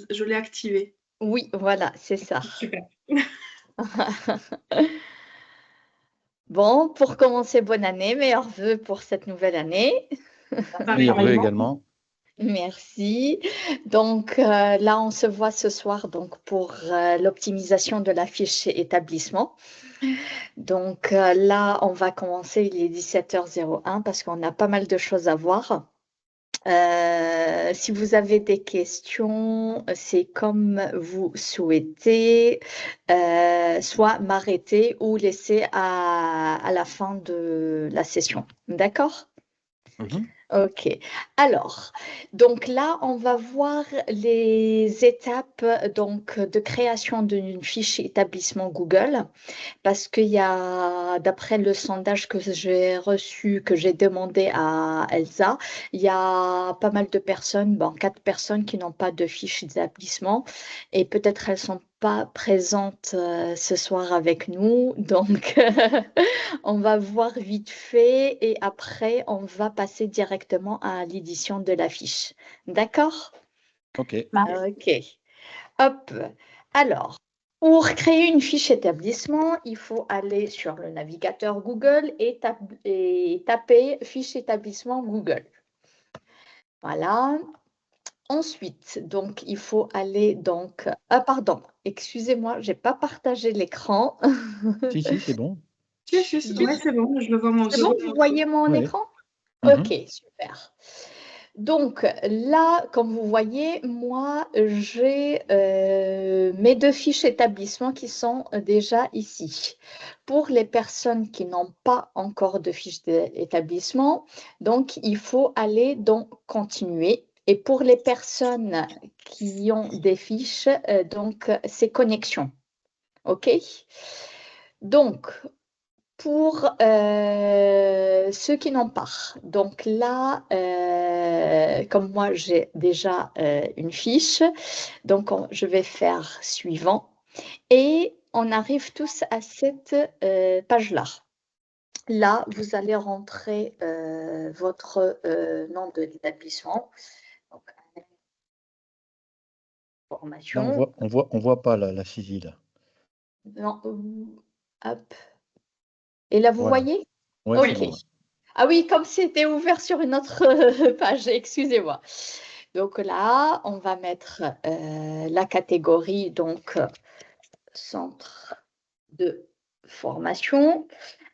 Je l'ai activé. Oui, voilà, c'est ça. Super. Bon, pour commencer, bonne année, meilleurs vœux pour cette nouvelle année. Meilleurs vœux Pareillement. également. Merci. Donc là, on se voit ce soir donc, pour l'optimisation de la fiche établissement. Donc là, on va commencer, il est 17h01 parce qu'on a pas mal de choses à voir. Si vous avez des questions, c'est comme vous souhaitez, soit m'arrêter ou laisser à la fin de la session. D'accord? Mhm. Ok. Alors, donc là, on va voir les étapes donc, de création d'une fiche établissement Google parce qu'il y a, d'après le sondage que j'ai reçu, que j'ai demandé à Elsa, il y a pas mal de personnes, bon, 4 personnes qui n'ont pas de fiche d'établissement et peut-être elles sont pas présentes ce soir avec nous. Donc, on va voir vite fait et après, on va passer directement à l'édition de la fiche. D'accord? Ok. Ok. Hop. Alors, pour créer une fiche établissement, il faut aller sur le navigateur Google et taper fiche établissement Google. Voilà. Ensuite, donc, il faut aller donc... Ah, pardon, excusez-moi, je n'ai pas partagé l'écran. Si, c'est bon. Ouais, c'est bon, je le vois moi C'est aussi. bon, vous voyez mon Ouais. écran? Mhm. Ok, super. Donc là, comme vous voyez, moi, j'ai mes 2 fiches établissement qui sont déjà ici. Pour les personnes qui n'ont pas encore de fiche d'établissement, donc il faut aller dans Continuer. Et pour les personnes qui ont des fiches, donc c'est Connexion. OK? Donc, pour ceux qui n'ont pas, donc là, comme moi j'ai déjà une fiche, donc je vais faire suivant et on arrive tous à cette page-là. Là, vous allez rentrer votre nom de l'établissement. Donc, Là, formation. on voit pas la CISI, là. Non, hop. Et là, vous Voilà. voyez? Ouais, c'est Ok. bon. Ouais. Ah oui, comme c'était ouvert sur une autre page, excusez-moi. Donc là, on va mettre la catégorie, donc centre de formation.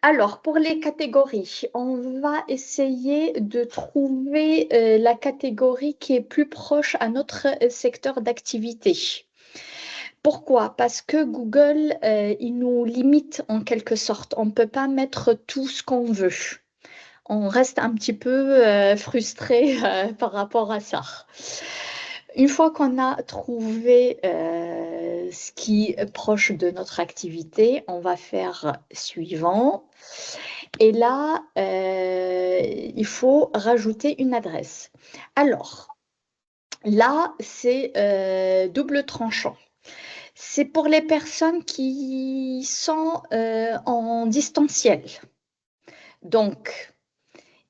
Alors, pour les catégories, on va essayer de trouver la catégorie qui est plus proche à notre secteur d'activité. Pourquoi? Parce que Google, il nous limite en quelque sorte. On ne peut pas mettre tout ce qu'on veut. On reste un petit peu frustré par rapport à ça. Une fois qu'on a trouvé ce qui est proche de notre activité, on va faire suivant. Et là, il faut rajouter une adresse. Alors, là, c'est double tranchant. C'est pour les personnes qui sont en distanciel. Donc,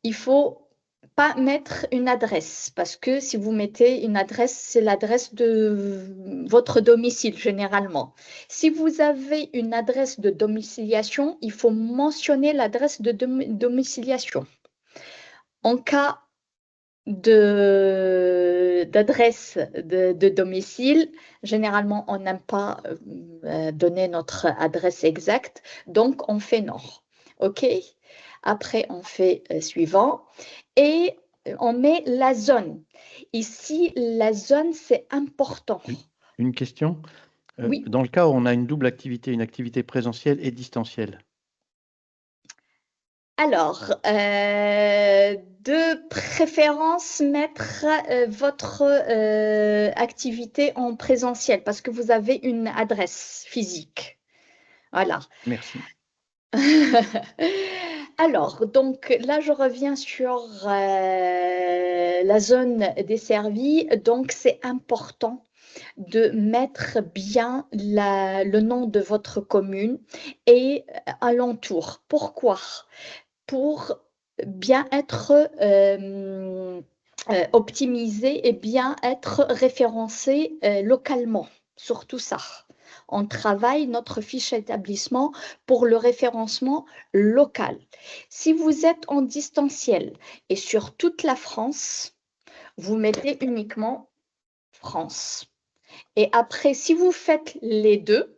il faut pas mettre une adresse parce que si vous mettez une adresse, c'est l'adresse de votre domicile généralement. Si vous avez une adresse de domiciliation, il faut mentionner l'adresse de domiciliation. En cas d'adresse de domicile, généralement, on n'aime pas donner notre adresse exacte, donc on fait non. OK? Après, on fait suivant et on met la zone. Ici, la zone, c'est important. Une question. Oui. Dans le cas où on a une double activité, une activité présentielle et distancielle. Alors, de préférence, mettre votre activité en présentiel parce que vous avez une adresse physique. Voilà. Merci. Alors, donc là, je reviens sur la zone desservie. Donc, c'est important de mettre bien le nom de votre commune et alentour. Pourquoi? Pour bien être optimiser et bien être référencé localement, surtout ça. On travaille notre fiche établissement pour le référencement local. Si vous êtes en distanciel et sur toute la France, vous mettez uniquement France. Et après, si vous faites les deux,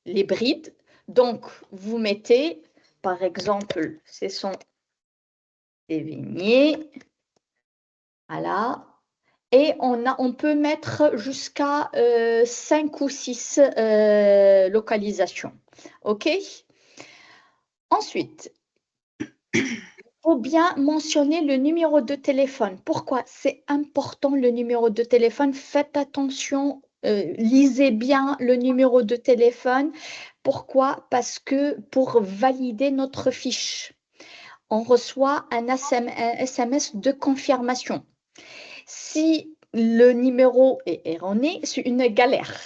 les brides, donc vous mettez, par exemple, ce sont des vignées, voilà. Et on peut mettre jusqu'à 5 ou 6 localisations. OK? Ensuite, il faut bien mentionner le numéro de téléphone. Pourquoi? C'est important le numéro de téléphone. Faites attention, lisez bien le numéro de téléphone. Pourquoi? Parce que pour valider notre fiche, on reçoit un SMS de confirmation. Si le numéro est erroné, c'est une galère.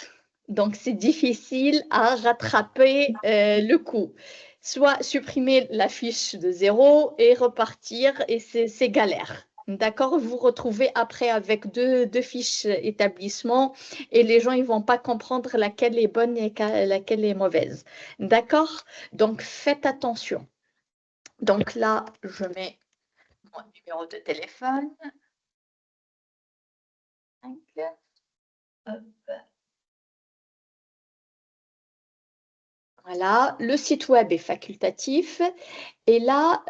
Donc, c'est difficile à rattraper le coup. Soit supprimer la fiche de 0 et repartir, et c'est galère. D'accord? Vous vous retrouvez après avec deux fiches établissement et les gens, ils ne vont pas comprendre laquelle est bonne et laquelle est mauvaise. D'accord? Donc, faites attention. Donc là, je mets mon numéro de téléphone. Hop. Voilà, le site web est facultatif et là,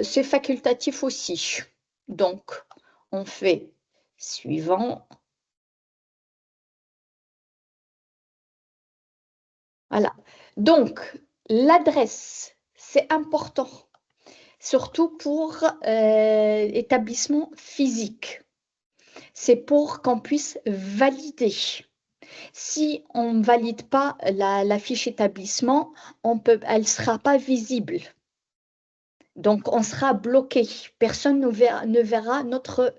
c'est facultatif aussi. Donc, on fait suivant. Voilà. Donc, l'adresse, c'est important, surtout pour établissement physique. C'est pour qu'on puisse valider. Si on ne valide pas la fiche établissement, elle ne sera pas visible. Donc, on sera bloqué. Personne ne verra notre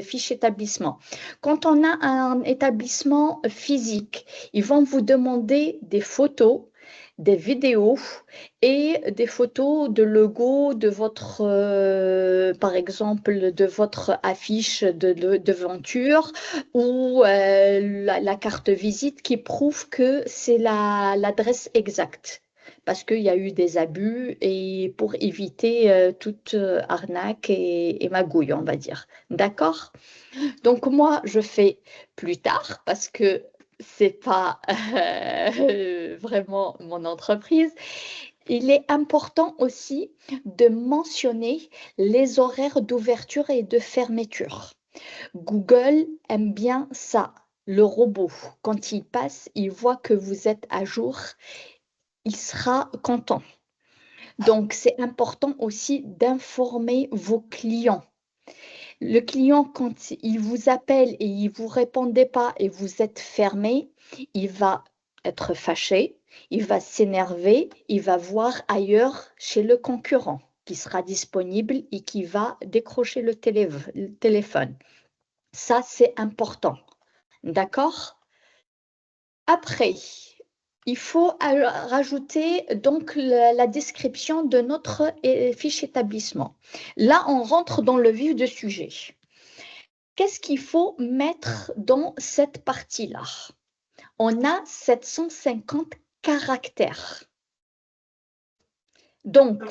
fiche établissement. Quand on a un établissement physique, ils vont vous demander des photos, des vidéos et des photos de logo de votre, par exemple, de votre affiche de devanture ou la carte visite qui prouve que c'est l'adresse exacte. Parce qu'il y a eu des abus et pour éviter toute arnaque et magouille, on va dire. D'accord? Donc moi, je fais plus tard parce que c'est pas vraiment mon entreprise. Il est important aussi de mentionner les horaires d'ouverture et de fermeture. Google aime bien ça. Le robot, quand il passe, il voit que vous êtes à jour, il sera content. Donc, c'est important aussi d'informer vos clients. Le client, quand il vous appelle et il ne vous répondait pas et vous êtes fermé, il va être fâché, il va s'énerver, il va voir ailleurs chez le concurrent qui sera disponible et qui va décrocher le téléphone. Ça, c'est important. D'accord? Après, il faut rajouter donc la description de notre fiche établissement. Là, on rentre dans le vif du sujet. Qu'est-ce qu'il faut mettre dans cette partie-là? On a 750 caractères. Donc,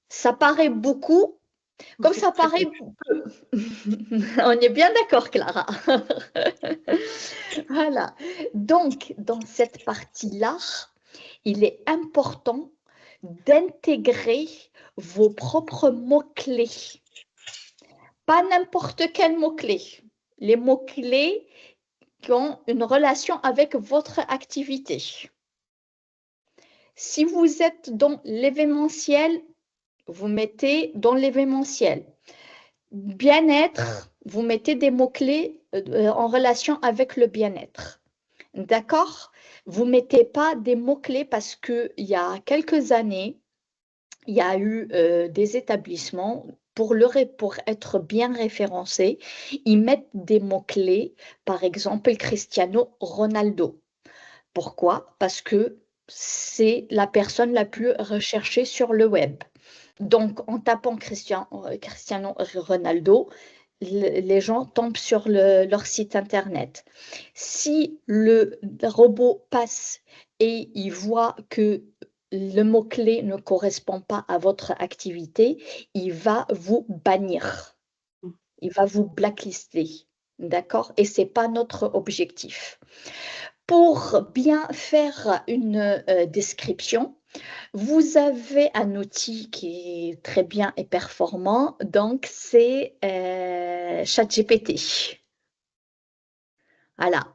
ça paraît beaucoup, comme ça paraît peu. On est bien d'accord, Clara. Voilà. Donc, dans cette partie-là, il est important d'intégrer vos propres mots-clés. Pas n'importe quel mot-clé. Les mots-clés qui ont une relation avec votre activité. Si vous êtes dans l'événementiel, vous mettez dans l'événementiel. Bien-être, vous mettez des mots-clés en relation avec le bien-être. D'accord? Vous ne mettez pas des mots-clés parce qu'il y a quelques années, il y a eu des établissements, pour être bien référencés, ils mettent des mots-clés, par exemple Cristiano Ronaldo. Pourquoi? Parce que c'est la personne la plus recherchée sur le web. Donc, en tapant Cristiano Ronaldo, les gens tombent sur leur site internet. Si le robot passe et il voit que le mot-clé ne correspond pas à votre activité, il va vous bannir. Il va vous blacklister. D'accord? Et ce n'est pas notre objectif. Pour bien faire une description, vous avez un outil qui est très bien et performant, donc c'est ChatGPT. Voilà.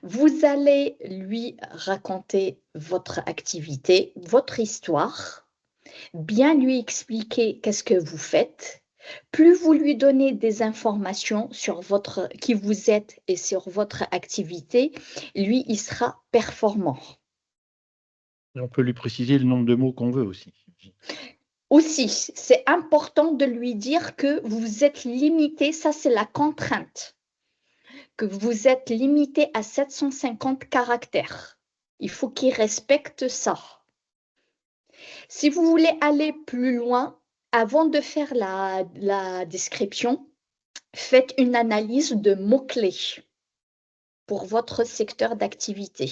Vous allez lui raconter votre activité, votre histoire, bien lui expliquer qu'est-ce que vous faites. Plus vous lui donnez des informations sur qui vous êtes et sur votre activité, lui, il sera performant. Et on peut lui préciser le nombre de mots qu'on veut aussi. Aussi, c'est important de lui dire que vous êtes limité, ça c'est la contrainte, que vous êtes limité à 750 caractères. Il faut qu'il respecte ça. Si vous voulez aller plus loin, avant de faire la description, faites une analyse de mots-clés pour votre secteur d'activité,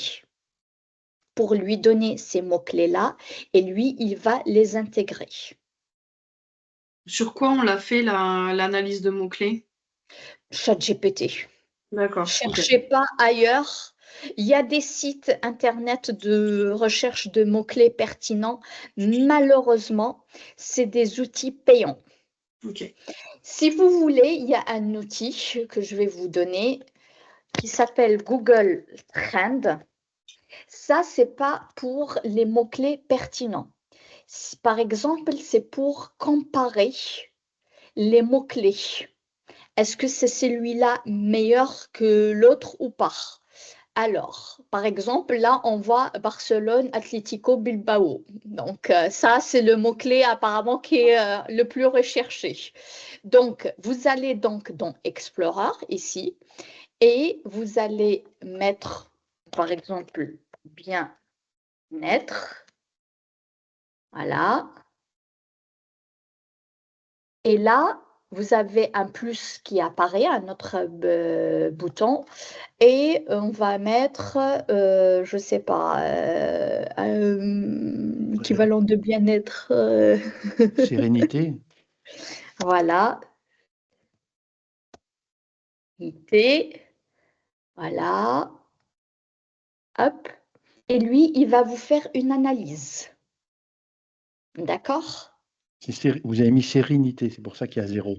pour lui donner ces mots-clés-là et lui, il va les intégrer. Sur quoi on l'a fait l'analyse de mots-clés? ChatGPT. D'accord. Cherchez pas ailleurs. Il y a des sites internet de recherche de mots-clés pertinents. Malheureusement, c'est des outils payants. Ok. Si vous voulez, il y a un outil que je vais vous donner qui s'appelle Google Trend. Ça, c'est pas pour les mots-clés pertinents. Par exemple, c'est pour comparer les mots-clés. Est-ce que c'est celui-là meilleur que l'autre ou pas? Alors, par exemple, là, on voit Barcelone, Atlético Bilbao. Donc, ça, c'est le mot-clé apparemment qui est le plus recherché. Donc, vous allez donc dans Explorer ici et vous allez mettre, par exemple, bien-être. Voilà. Et là, vous avez un plus qui apparaît, un autre bouton, et on va mettre, je ne sais pas, équivalent de bien-être. Sérénité. Voilà. IT. Voilà. Hop. Et lui, il va vous faire une analyse. D'accord? Vous avez mis sérénité, c'est pour ça qu'il y a 0.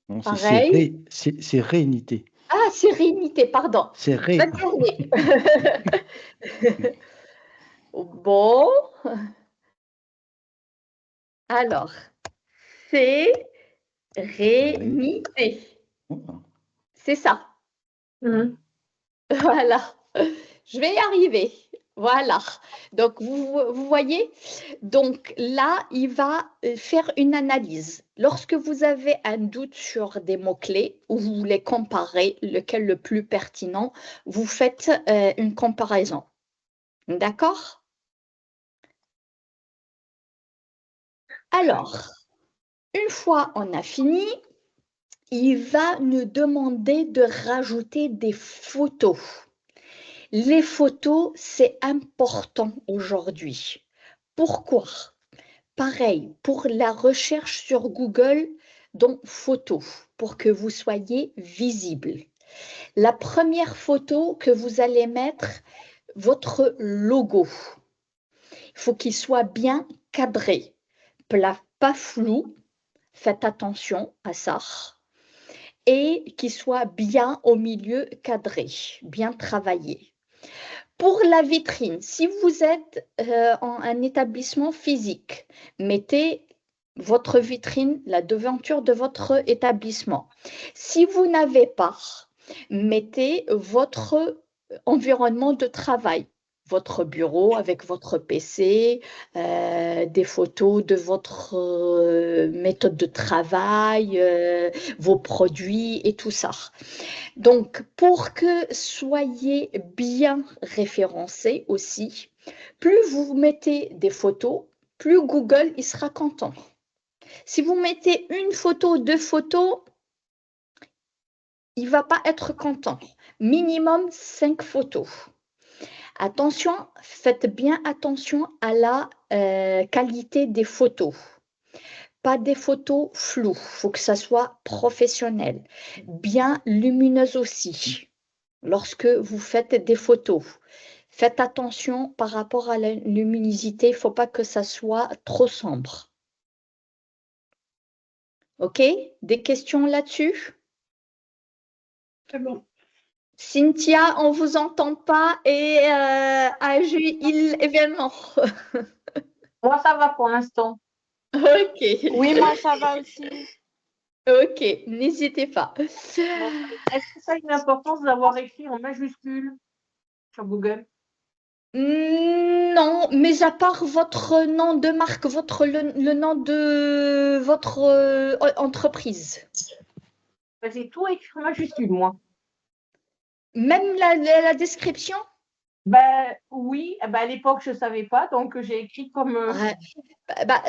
Non, Pareil. c'est réunité. Ah, sérénité, pardon. C'est ré. Va terminer. Bon. Alors, sérénité. C'est ça. Mhm. Voilà. Je vais y arriver. Voilà. Donc, vous voyez, donc là, il va faire une analyse. Lorsque vous avez un doute sur des mots-clés ou vous voulez comparer lequel le plus pertinent, vous faites une comparaison. D'accord? Alors, une fois on a fini, il va nous demander de rajouter des photos. Les photos, c'est important aujourd'hui. Pourquoi? Pareil, pour la recherche sur Google, donc photos, pour que vous soyez visible. La première photo que vous allez mettre, votre logo. Il faut qu'il soit bien cadré, pas flou, faites attention à ça, et qu'il soit bien au milieu cadré, bien travaillé. Pour la vitrine, si vous êtes en un établissement physique, mettez votre vitrine, la devanture de votre établissement. Si vous n'avez pas, mettez votre environnement de travail. votre bureau avec votre PC, des photos de votre méthode de travail, vos produits et tout ça. Donc, pour que soyez bien référencé aussi, plus vous mettez des photos, plus Google il sera content. Si vous mettez une photo, deux photos, il ne va pas être content. Minimum 5 photos. Attention, faites bien attention à la qualité des photos. Pas des photos floues, il faut que ça soit professionnel. Bien lumineuse aussi, lorsque vous faites des photos. Faites attention par rapport à la luminosité, il ne faut pas que ça soit trop sombre. OK? Des questions là-dessus? C'est bon. Cynthia, on ne vous entend pas et Aju, il événement. Moi, ça va pour l'instant. OK. Oui, moi, ça va aussi. OK, n'hésitez pas. Est-ce que ça a une importance d'avoir écrit en majuscule sur Google? Non, mais à part votre nom de marque, le nom de votre entreprise. J'ai tout écrit en majuscule, moi. Même la description? Oui, à l'époque, je ne savais pas, donc j'ai écrit comme… Ouais.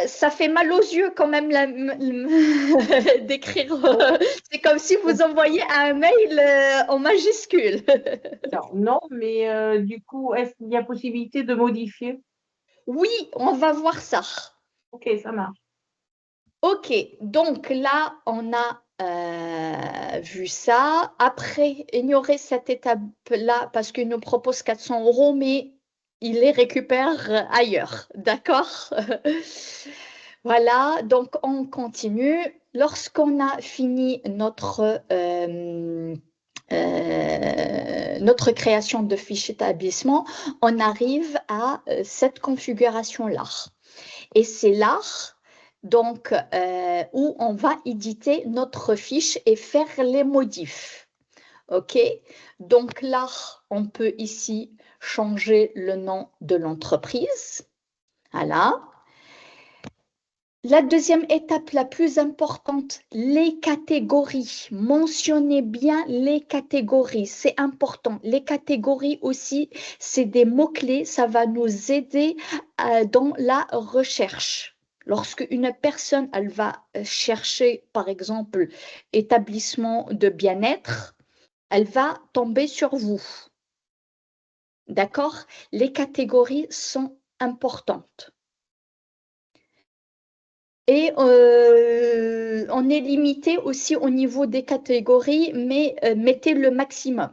Ça fait mal aux yeux quand même d'écrire. C'est comme si vous envoyiez un mail en majuscule. Non, mais du coup, est-ce qu'il y a possibilité de modifier? Oui, on va voir ça. Ok, ça marche. Ok, donc là, on a vu ça. Après, ignorez cette étape-là parce qu'il nous propose 400 €, mais il les récupère ailleurs. D'accord? Voilà, donc on continue. Lorsqu'on a fini notre création de fiche établissement, on arrive à cette configuration-là. Et c'est là donc, où on va éditer notre fiche et faire les modifs. OK? Donc là, on peut ici changer le nom de l'entreprise. Voilà. La deuxième étape la plus importante, les catégories. Mentionnez bien les catégories, c'est important. Les catégories aussi, c'est des mots-clés, ça va nous aider dans la recherche. Lorsque une personne, elle va chercher, par exemple, établissement de bien-être, elle va tomber sur vous. D'accord? Les catégories sont importantes. Et on est limité aussi au niveau des catégories, mais mettez le maximum.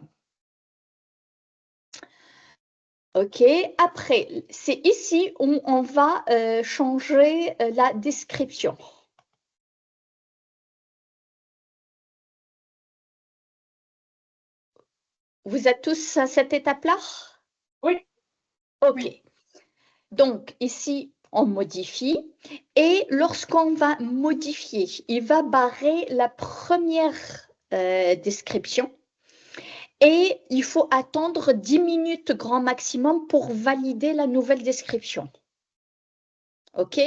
OK. Après, c'est ici où on va changer la description. Vous êtes tous à cette étape-là? Oui. OK. Oui. Donc, ici, on modifie. Et lorsqu'on va modifier, il va barrer la première description. Et il faut attendre 10 minutes grand maximum pour valider la nouvelle description. OK?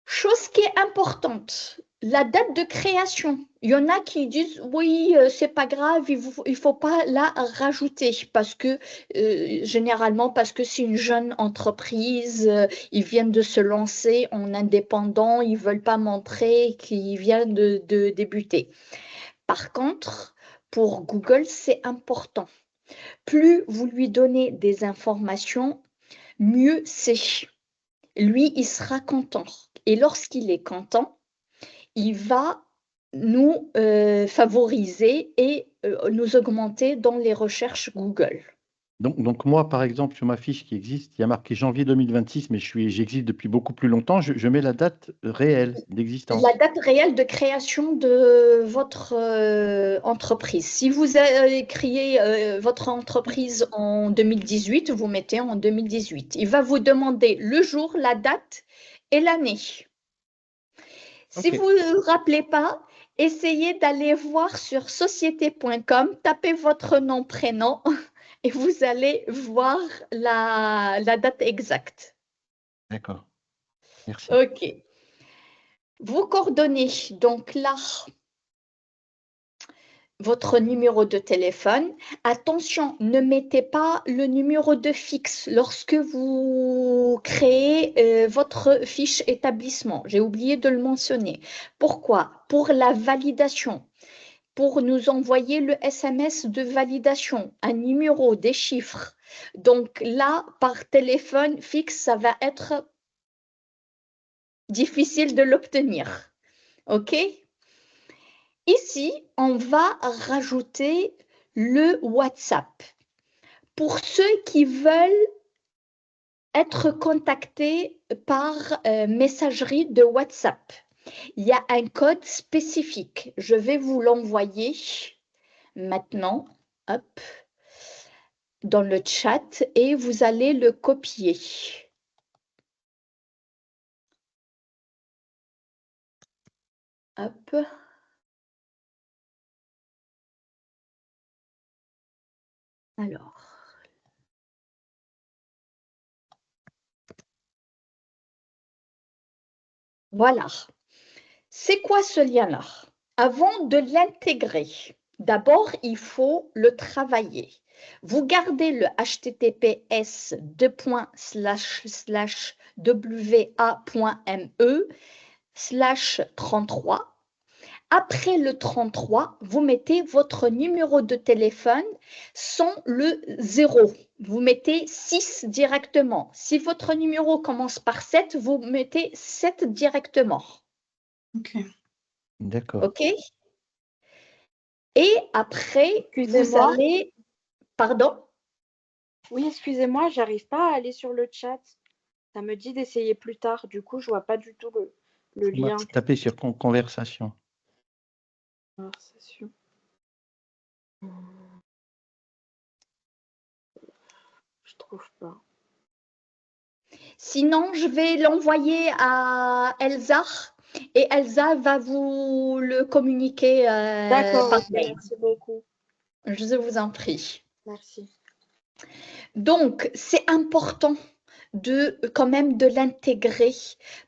Chose qui est importante, la date de création. Il y en a qui disent oui, c'est pas grave, il faut pas la rajouter parce que généralement parce que c'est une jeune entreprise, ils viennent de se lancer en indépendant, ils veulent pas montrer qu'ils viennent de débuter. Par contre, pour Google, c'est important. Plus vous lui donnez des informations, mieux c'est. Lui, il sera content. Et lorsqu'il est content, il va nous favoriser et nous augmenter dans les recherches Google. Donc moi, par exemple, sur ma fiche qui existe, il y a marqué janvier 2026, mais j'existe depuis beaucoup plus longtemps. Je mets la date réelle d'existence. La date réelle de création de votre entreprise. Si vous avez créé votre entreprise en 2018, vous mettez en 2018. Il va vous demander le jour, la date et l'année. Si Ok. vous ne vous rappelez pas, essayez d'aller voir sur société.com, tapez votre nom, prénom et vous allez voir la date exacte. D'accord. Merci. OK. Vos coordonnées, donc là, votre numéro de téléphone. Attention, ne mettez pas le numéro de fixe lorsque vous créez votre fiche établissement. J'ai oublié de le mentionner. Pourquoi? Pour la validation. Pour nous envoyer le SMS de validation, un numéro, des chiffres. Donc là, par téléphone fixe, ça va être difficile de l'obtenir. OK? Ici, on va rajouter le WhatsApp. Pour ceux qui veulent être contactés par messagerie de WhatsApp, il y a un code spécifique. Je vais vous l'envoyer maintenant, hop, dans le chat et vous allez le copier. Hop. Alors. Voilà. C'est quoi ce lien-là? Avant de l'intégrer, d'abord, il faut le travailler. Vous gardez le https://wa.me/33. Après le 33, vous mettez votre numéro de téléphone sans le 0. Vous mettez 6 directement. Si votre numéro commence par 7, vous mettez 7 directement. Ok. D'accord. OK? Et après, vous Excusez-moi. allez… Pardon? Oui, excusez-moi, j'arrive pas à aller sur le chat. Ça me dit d'essayer plus tard. Du coup, je vois pas du tout le lien. Tapez sur conversation. Conversation. Je trouve pas. Sinon, je vais l'envoyer à Elsa et Elsa va vous le communiquer D'accord, par ok, mail. merci beaucoup. Je vous en prie. Merci. Donc, c'est important de quand même de l'intégrer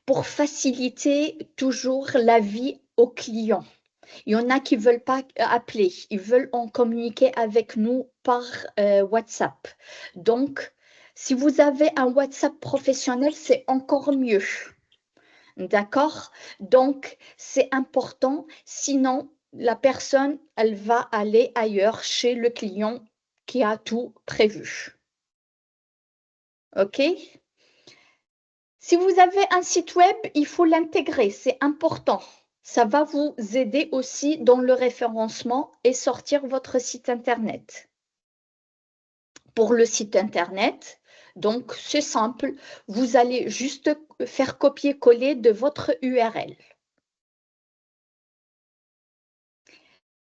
pour faciliter toujours la vie aux clients. Il y en a qui ne veulent pas appeler, ils veulent en communiquer avec nous par WhatsApp. Donc, si vous avez un WhatsApp professionnel, c'est encore mieux. D'accord? Donc, c'est important. Sinon, la personne, elle va aller ailleurs chez le client qui a tout prévu. OK? Si vous avez un site web, il faut l'intégrer, c'est important. Ça va vous aider aussi dans le référencement et sortir votre site Internet. Pour le site Internet, donc c'est simple, vous allez juste faire copier-coller de votre URL.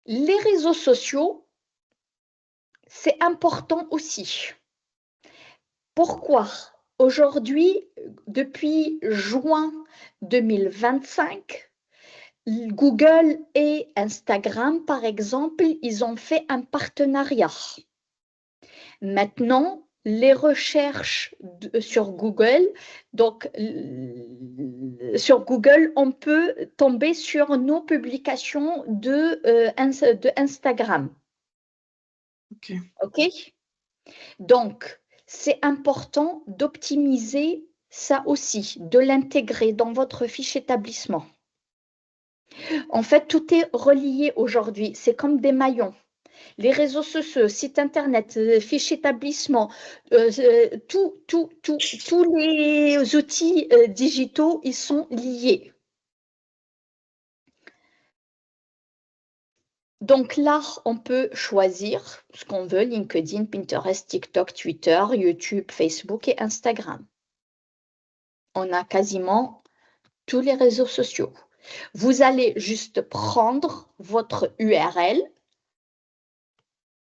Les réseaux sociaux, c'est important aussi. Pourquoi? Aujourd'hui, depuis juin 2025, Google et Instagram, par exemple, ils ont fait un partenariat. Maintenant, les recherches sur Google, donc sur Google, on peut tomber sur nos publications de Instagram. Ok. OK? Donc, c'est important d'optimiser ça aussi, de l'intégrer dans votre fiche établissement. En fait, tout est relié aujourd'hui. C'est comme des maillons. Les réseaux sociaux, site internet, fiche établissement, tous les outils digitaux, ils sont liés. Donc là, on peut choisir ce qu'on veut, LinkedIn, Pinterest, TikTok, Twitter, YouTube, Facebook et Instagram. On a quasiment tous les réseaux sociaux. Vous allez juste prendre votre URL.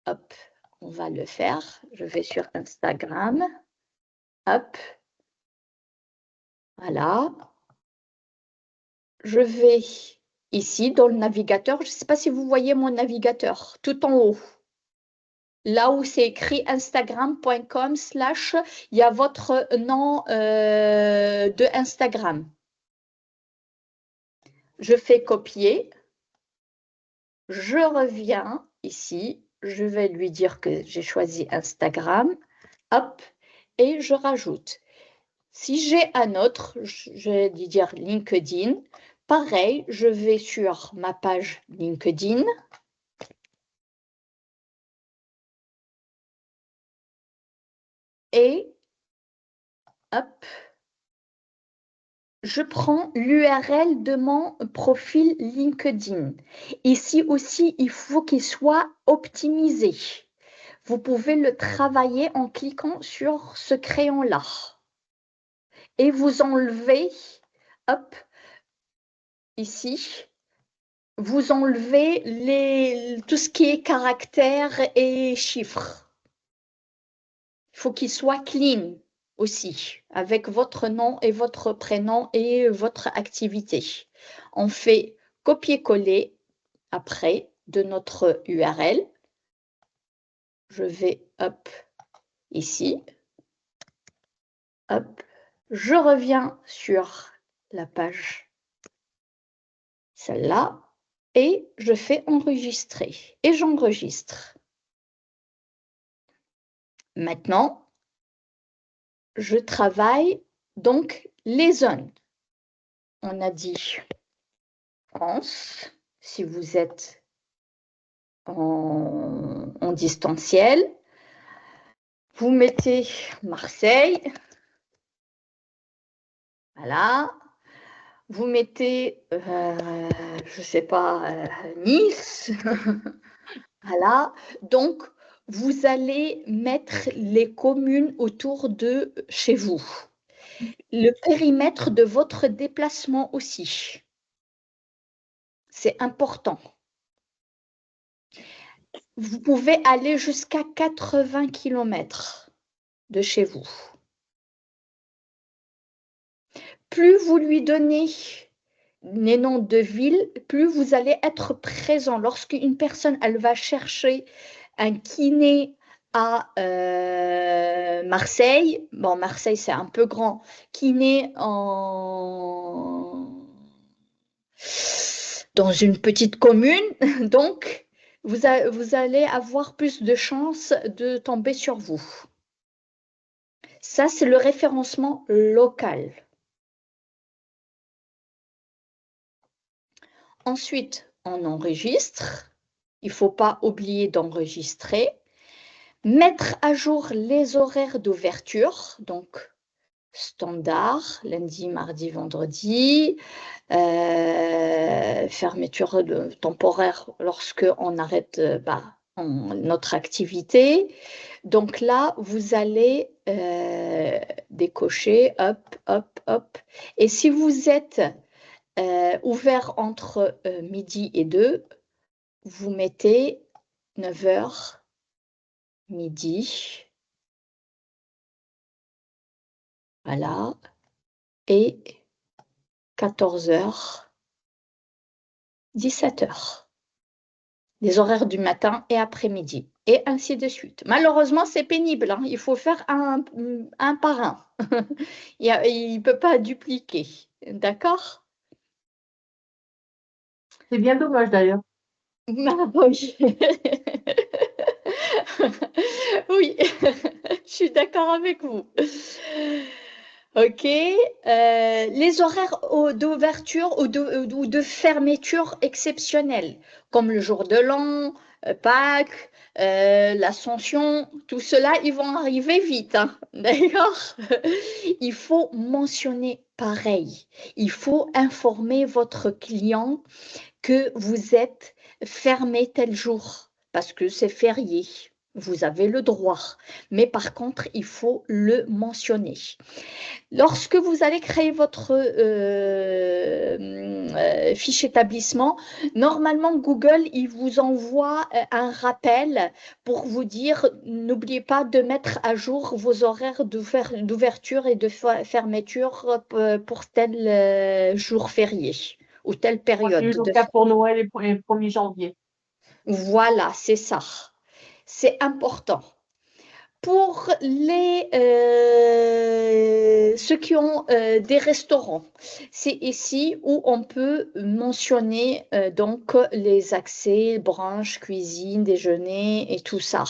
Hop, on va le faire. Je vais sur Instagram. Hop. Voilà. Je vais ici dans le navigateur. Je ne sais pas si vous voyez mon navigateur tout en haut. là où c'est écrit instagram.com/ il y a votre nom de Instagram. Je fais copier. Je reviens ici. Je vais lui dire que j'ai choisi Instagram. Hop, et je rajoute. Si j'ai un autre, je vais lui dire LinkedIn. Pareil, je vais sur ma page LinkedIn. Et hop, je prends l'URL de mon profil LinkedIn. Ici aussi, il faut qu'il soit optimisé. Vous pouvez le travailler en cliquant sur ce crayon-là. Et vous enlevez, hop, ici, vous enlevez tout ce qui est caractères et chiffres. Il faut qu'il soit clean aussi, avec votre nom et votre prénom et votre activité. On fait copier-coller après de notre URL. Je vais, hop, ici. Hop, je reviens sur la page, celle-là, et je fais enregistrer. Et j'enregistre. Maintenant, je travaille donc les zones. On a dit France, si vous êtes en distanciel. Vous mettez Marseille. Voilà. Vous mettez, je ne sais pas, Nice. Voilà. Donc, vous allez mettre les communes autour de chez vous. Le périmètre de votre déplacement aussi. C'est important. Vous pouvez aller jusqu'à 80 km de chez vous. Plus vous lui donnez les noms de villes, plus vous allez être présent. Lorsqu'une personne, elle va chercher un kiné à Marseille, bon, Marseille c'est un peu grand, kiné dans une petite commune, donc vous allez avoir plus de chances de tomber sur vous. Ça, c'est le référencement local. Ensuite, on enregistre. Il ne faut pas oublier d'enregistrer. Mettre à jour les horaires d'ouverture, donc standard, lundi, mardi, vendredi, fermeture temporaire lorsque on arrête notre activité. Donc là, vous allez décocher, hop, hop, hop. Et si vous êtes ouvert entre midi et 2, vous mettez 9h, midi, voilà, et 14h, 17h. Les horaires du matin et après-midi, et ainsi de suite. Malheureusement, c'est pénible, hein. Il faut faire un par un. Il ne peut pas dupliquer, d'accord? C'est bien dommage d'ailleurs. Oui. Oui, je suis d'accord avec vous. Ok, les horaires d'ouverture ou de fermeture exceptionnels, comme le jour de l'an, Pâques, l'Ascension, tout cela, ils vont arriver vite, hein, d'accord? Il faut mentionner pareil. Il faut informer votre client que vous êtes fermé tel jour parce que c'est férié. Vous avez le droit, mais par contre, il faut le mentionner. Lorsque vous allez créer votre fiche établissement, normalement, Google, il vous envoie un rappel pour vous dire, n'oubliez pas de mettre à jour vos horaires d'ouverture et de fermeture pour tel jour férié ou telle Moi, j'ai eu période. le cas pour Noël et pour le 1er janvier. Voilà, c'est ça. c'est important. Pour ceux qui ont des restaurants, c'est ici où on peut mentionner donc les accès, brunch, cuisine, déjeuner et tout ça.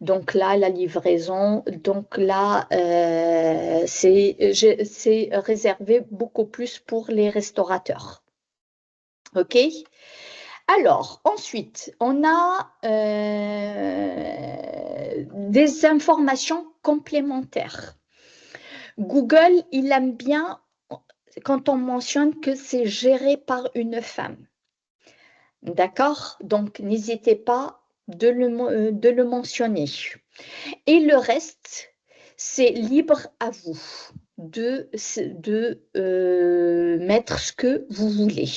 Donc là, la livraison, donc là, c'est réservé beaucoup plus pour les restaurateurs. OK? Alors, ensuite, on a des informations complémentaires. Google, il aime bien quand on mentionne que c'est géré par une femme. D'accord? Donc, n'hésitez pas de le mentionner. Et le reste, c'est libre à vous de mettre ce que vous voulez.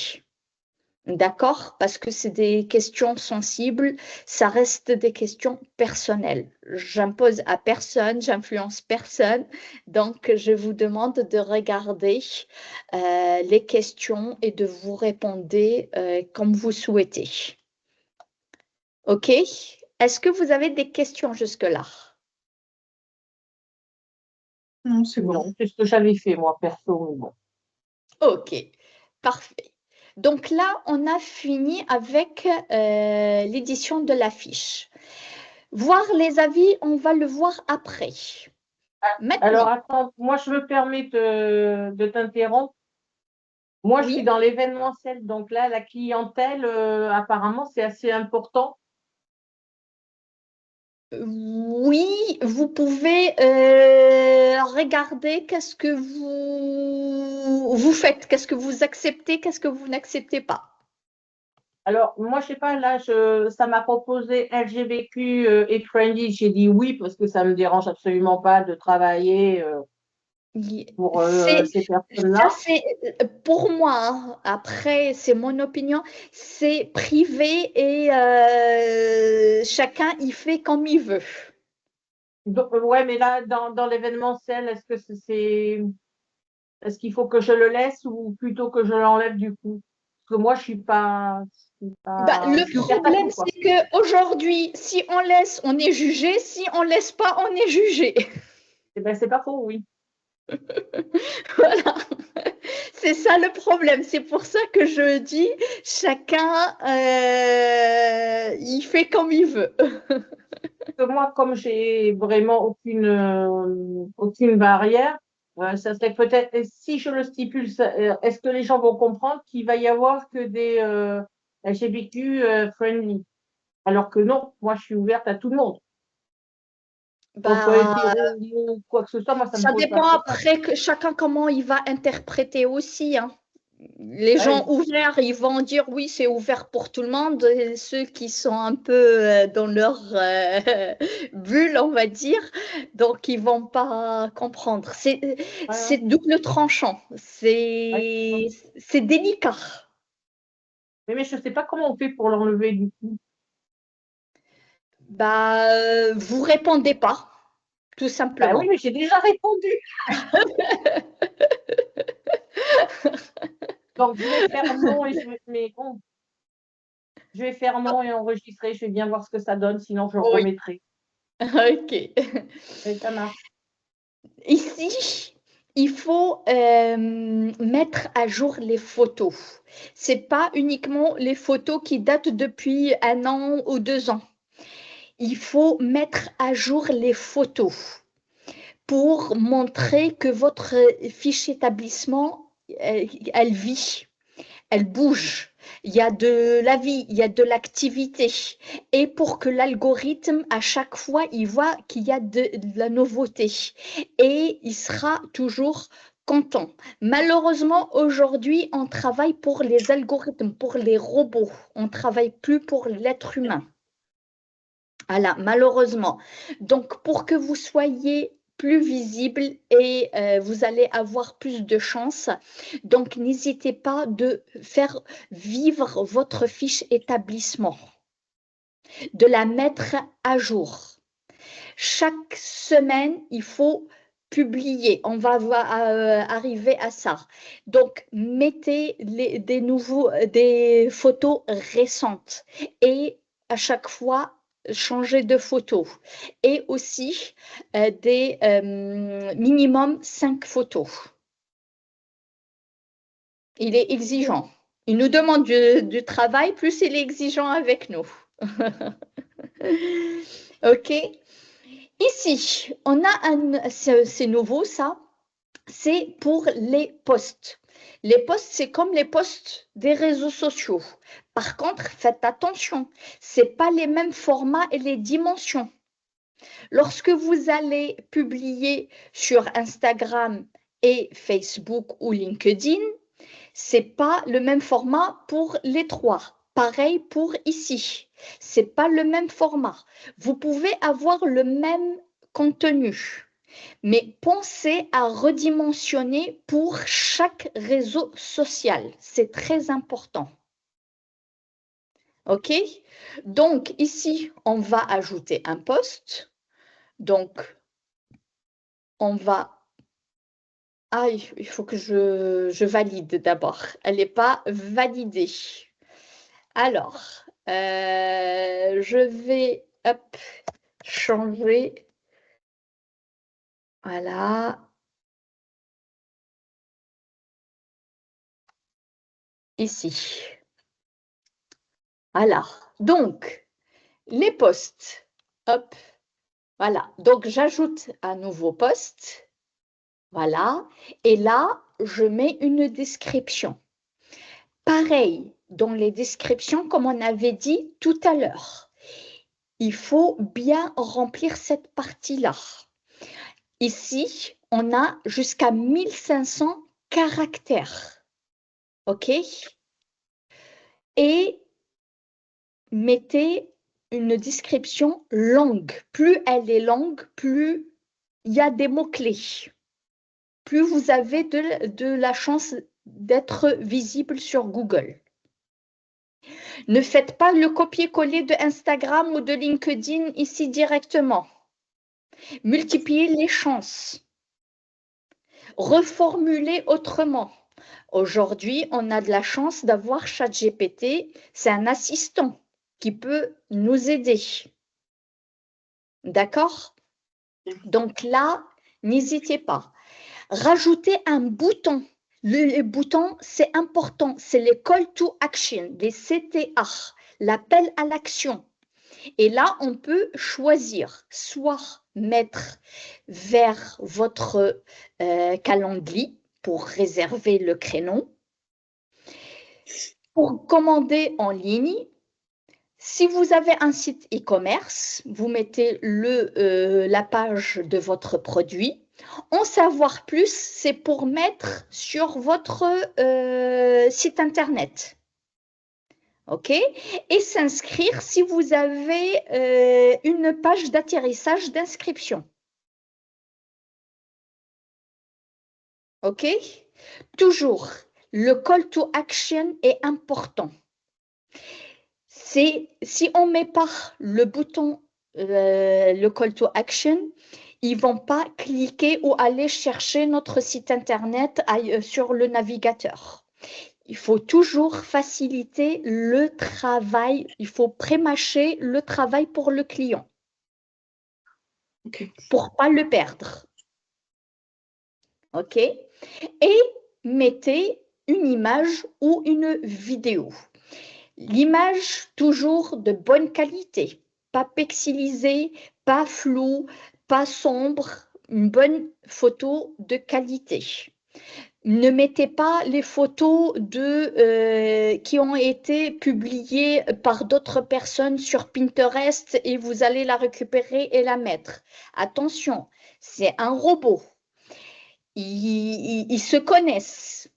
D'accord? Parce que c'est des questions sensibles, ça reste des questions personnelles. J'impose à personne, j'influence personne, donc je vous demande de regarder les questions et de vous répondre comme vous souhaitez. OK? Est-ce que vous avez des questions jusque-là? Non, c'est bon. Non, c'est ce que j'avais fait, moi, perso, mais bon. OK, parfait. Donc là, on a fini avec l'édition de la fiche. Voir les avis, on va le voir après. Alors, Maintenant, attends, moi, je me permets de t'interrompre. Moi, je oui, suis dans l'événementiel, donc là, la clientèle, apparemment, c'est assez important. oui, vous pouvez regarder qu'est-ce que vous faites, qu'est-ce que vous acceptez, qu'est-ce que vous n'acceptez pas. Alors, moi, je sais pas, là, ça m'a proposé LGBTQ et friendly. J'ai dit oui parce que ça me dérange absolument pas de travailler pour C'est, ces ça, personnes-là. c'est pour moi, hein, après, c'est mon opinion, c'est privé et chacun y fait comme il veut. Donc, ouais, mais là, dans l'événementiel, est-ce qu'il faut que je le laisse ou plutôt que je l'enlève du coup? Parce que moi, Bah, je le suis ouverte à problème, tout, quoi. c'est qu'aujourd'hui, si on laisse, on est jugé. Si on laisse pas, on est jugé. Eh ben, c'est pas faux, oui. Voilà. C'est ça le problème. C'est pour ça que je dis, chacun, il fait comme il veut. Que moi, comme j'ai vraiment aucune barrière, ça serait peut-être, et si je le stipule, est-ce que les gens vont comprendre qu'il va y avoir que des LGBTQ friendly? Alors que non, moi, je suis ouverte à tout le monde. Donc, Bah, hétéro, homo, quoi que ce soit, moi, ça me ça pose pas de dépend problème. après que chacun comment il va interpréter aussi, hein. Les Ouais, gens ouverts, ils vont dire oui, c'est ouvert pour tout le monde. Et ceux qui sont un peu dans leur bulle, on va dire, donc ils vont pas comprendre. C'est ouais, double tranchant. ouais. C'est délicat. Mais je sais pas comment on fait pour l'enlever du coup. Bah, vous répondez pas, tout Bah oui, simplement. mais j'ai déjà répondu. Donc, je vais faire non mais bon, je vais faire non et enregistrer. Je vais bien voir ce que ça donne, sinon je Oui, remettrai. ok. Et ça marche. Ici, il faut mettre à jour les photos. C'est pas uniquement les photos qui datent depuis 1 an ou 2 ans. Il faut mettre à jour les photos pour montrer que votre fiche établissement, elle vit, elle bouge. Il y a de la vie, il y a de l'activité. Et pour que l'algorithme, à chaque fois, il voit qu'il y a de la nouveauté. Et il sera toujours content. Malheureusement, aujourd'hui, on travaille pour les algorithmes, pour les robots. On ne travaille plus pour l'être humain. Voilà, malheureusement. Donc, pour que vous soyez plus visible et vous allez avoir plus de chance. Donc, n'hésitez pas de faire vivre votre fiche établissement, de la mettre à jour. Chaque semaine, il faut publier. On va arriver à ça. Donc, mettez des photos récentes et à chaque fois, changer de photo et aussi des minimum 5 photos. Il est exigeant. Il nous demande du travail, plus il est exigeant avec nous. OK. Ici, on a c'est nouveau ça, c'est pour les posts. Les posts, c'est comme les posts des réseaux sociaux. Par contre, faites attention, ce n'est pas les mêmes formats et les dimensions. Lorsque vous allez publier sur Instagram et Facebook ou LinkedIn, ce n'est pas le même format pour les trois. Pareil pour ici, ce n'est pas le même format. Vous pouvez avoir le même contenu, mais pensez à redimensionner pour chaque réseau social. C'est très important. OK? Donc, ici, on va ajouter un post. Donc, on va... Ah, il faut que je valide d'abord. Elle n'est pas validée. Alors, je vais changer. Voilà. Ici. Voilà. Donc, les posts. Hop. Voilà. Donc, j'ajoute un nouveau post. Voilà. Et là, je mets une description. Pareil, dans les descriptions, comme on avait dit tout à l'heure, il faut bien remplir cette partie-là. Ici, on a jusqu'à 1500 caractères. OK? Et mettez une description longue. Plus elle est longue, plus il y a des mots-clés. Plus vous avez de la chance d'être visible sur Google. Ne faites pas le copier-coller de Instagram ou de LinkedIn ici directement. Multipliez les chances. Reformulez autrement. Aujourd'hui, on a de la chance d'avoir ChatGPT. C'est un assistant qui peut nous aider. D'accord? Donc là, n'hésitez pas. Rajoutez un bouton. Les boutons, c'est important. C'est les call to action, les CTA, l'appel à l'action. Et là, on peut choisir soit mettre vers votre calendrier pour réserver le créneau, pour commander en ligne. Si vous avez un site e-commerce, vous mettez la page de votre produit. En savoir plus, c'est pour mettre sur votre site internet. OK? Et s'inscrire si vous avez une page d'atterrissage d'inscription. OK? Toujours, le call to action est important. Si on ne met pas le bouton, le call to action, ils ne vont pas cliquer ou aller chercher notre site internet sur le navigateur. Il faut toujours faciliter le travail, il faut pré-mâcher le travail pour le client, pour ne pas le perdre. OK? Et mettez une image ou une vidéo. L'image, toujours de bonne qualité, pas pixelisée, pas floue, pas sombre, une bonne photo de qualité. Ne mettez pas les photos qui ont été publiées par d'autres personnes sur Pinterest et vous allez la récupérer et la mettre. Attention, c'est un robot. Ils se connaissent.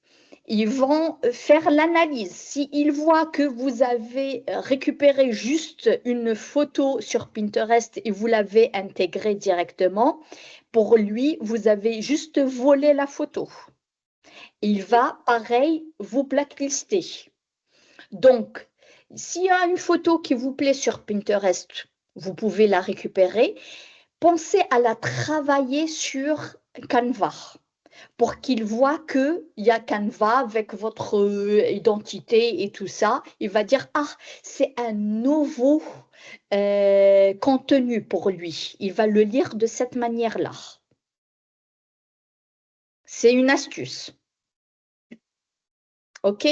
Ils vont faire l'analyse. S'ils voient que vous avez récupéré juste une photo sur Pinterest et vous l'avez intégrée directement, pour lui, vous avez juste volé la photo. Il va, pareil, vous blacklister. Donc, s'il y a une photo qui vous plaît sur Pinterest, vous pouvez la récupérer. Pensez à la travailler sur Canva. pour qu'il voit qu'il y a Canva avec votre identité et tout ça. Il va dire, ah, c'est un nouveau contenu pour lui. Il va le lire de cette manière-là. C'est une astuce. OK?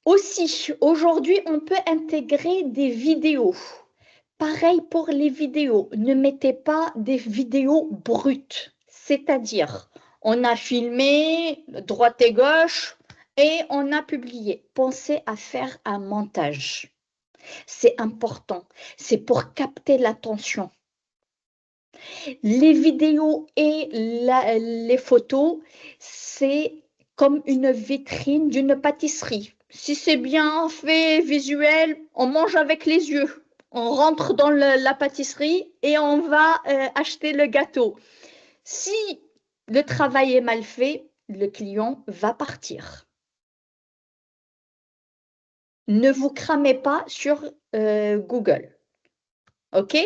Aussi, aujourd'hui, on peut intégrer des vidéos. Pareil pour les vidéos. Ne mettez pas des vidéos brutes. C'est-à-dire, on a filmé droite et gauche et on a publié. Pensez à faire un montage. C'est important. C'est pour capter l'attention. Les vidéos et les photos, c'est comme une vitrine d'une pâtisserie. Si c'est bien fait, visuel, on mange avec les yeux. On rentre dans la pâtisserie et on va acheter le gâteau. Si le travail est mal fait, le client va partir. Ne vous cramez pas sur Google. OK?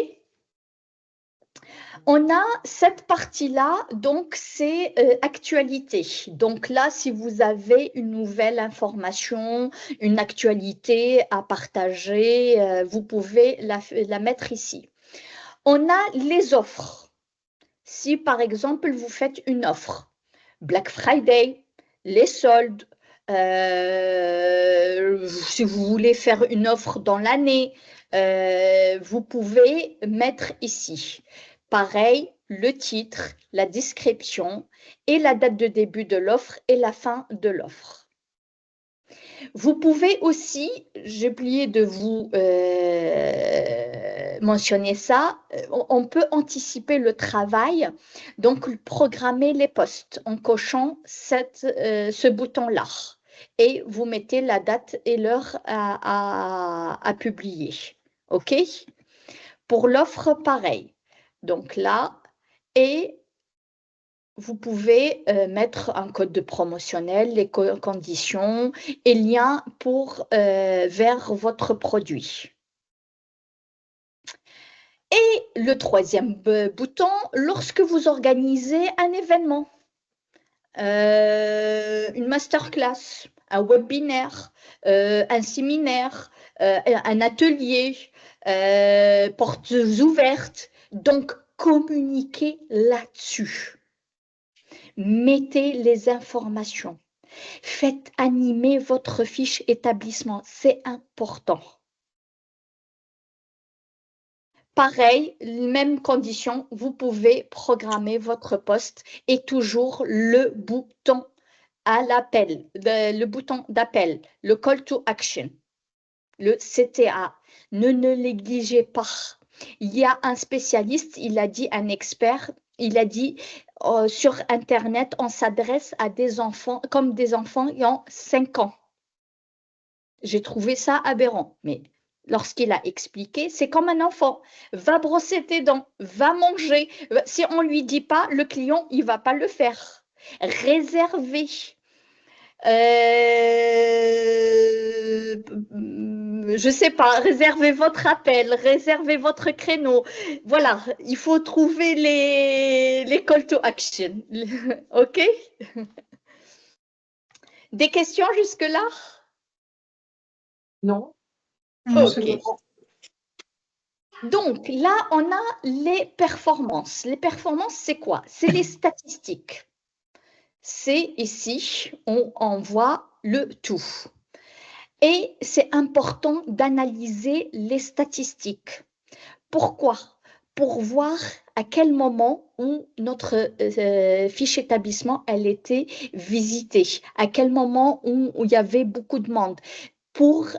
On a cette partie-là, donc c'est actualité. Donc là, si vous avez une nouvelle information, une actualité à partager, vous pouvez la mettre ici. On a les offres. Si par exemple, vous faites une offre, Black Friday, les soldes, si vous voulez faire une offre dans l'année, vous pouvez mettre ici. Pareil, le titre, la description et la date de début de l'offre et la fin de l'offre. Vous pouvez aussi, j'ai oublié de vous mentionner ça, on peut anticiper le travail, donc programmer les posts en cochant ce bouton-là. Et vous mettez la date et l'heure à publier. OK? Pour l'offre, pareil. Donc là, et vous pouvez mettre un code de promotionnel, les conditions et liens vers votre produit. Et le troisième bouton, lorsque vous organisez un événement, une masterclass, un webinaire, un séminaire, un atelier, portes ouvertes. Donc, communiquez là-dessus. Mettez les informations. Faites animer votre fiche établissement. C'est important. Pareil, même condition, vous pouvez programmer votre poste et toujours le bouton à l'appel, le bouton d'appel, le call to action, le CTA. Ne négligez pas. Il y a un spécialiste, il a dit un expert, il a dit sur Internet, on s'adresse à des enfants comme des enfants qui ont 5 ans. J'ai trouvé ça aberrant, mais lorsqu'il a expliqué, c'est comme un enfant. Va brosser tes dents, va manger. Si on ne lui dit pas, le client, il ne va pas le faire. Réservez. Je ne sais pas, réservez votre appel, réservez votre créneau. Voilà, il faut trouver les call to action. OK? Des questions jusque-là? Non. OK. Donc là, on a les performances. Les performances, c'est quoi? C'est les statistiques. C'est ici, on voit le tout. Et c'est important d'analyser les statistiques. Pourquoi? Pour voir à quel moment où notre fiche établissement elle était visitée, à quel moment où il y avait beaucoup de monde, pour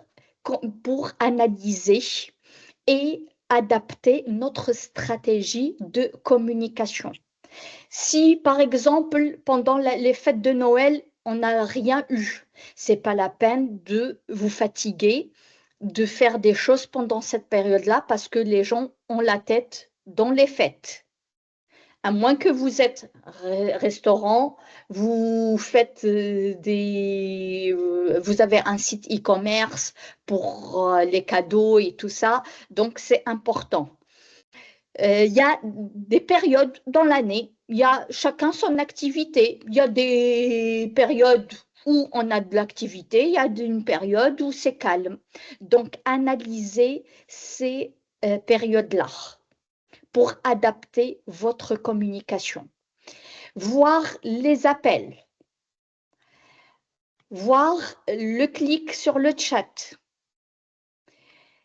analyser et adapter notre stratégie de communication. Si, par exemple, pendant les fêtes de Noël, on n'a rien eu, ce n'est pas la peine de vous fatiguer, de faire des choses pendant cette période-là parce que les gens ont la tête dans les fêtes. À moins que vous êtes restaurant, vous faites vous avez un site e-commerce pour les cadeaux et tout ça, donc c'est important. Il y a des périodes dans l'année, il y a chacun son activité. Il y a des périodes où on a de l'activité, il y a une période où c'est calme. Donc, analysez ces périodes-là pour adapter votre communication. Voir les appels, voir le clic sur le chat,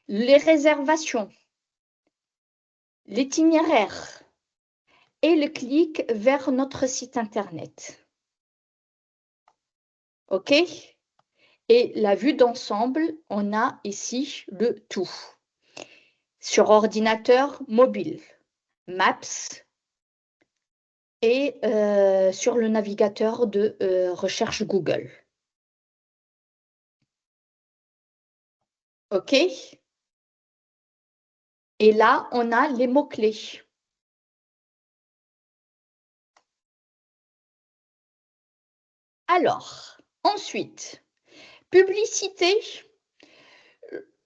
les réservations, l'itinéraire et le clic vers notre site internet. OK? Et la vue d'ensemble, on a ici le tout. Sur ordinateur mobile, Maps et sur le navigateur de recherche Google. OK? Et là, on a les mots-clés. Alors, ensuite, publicité.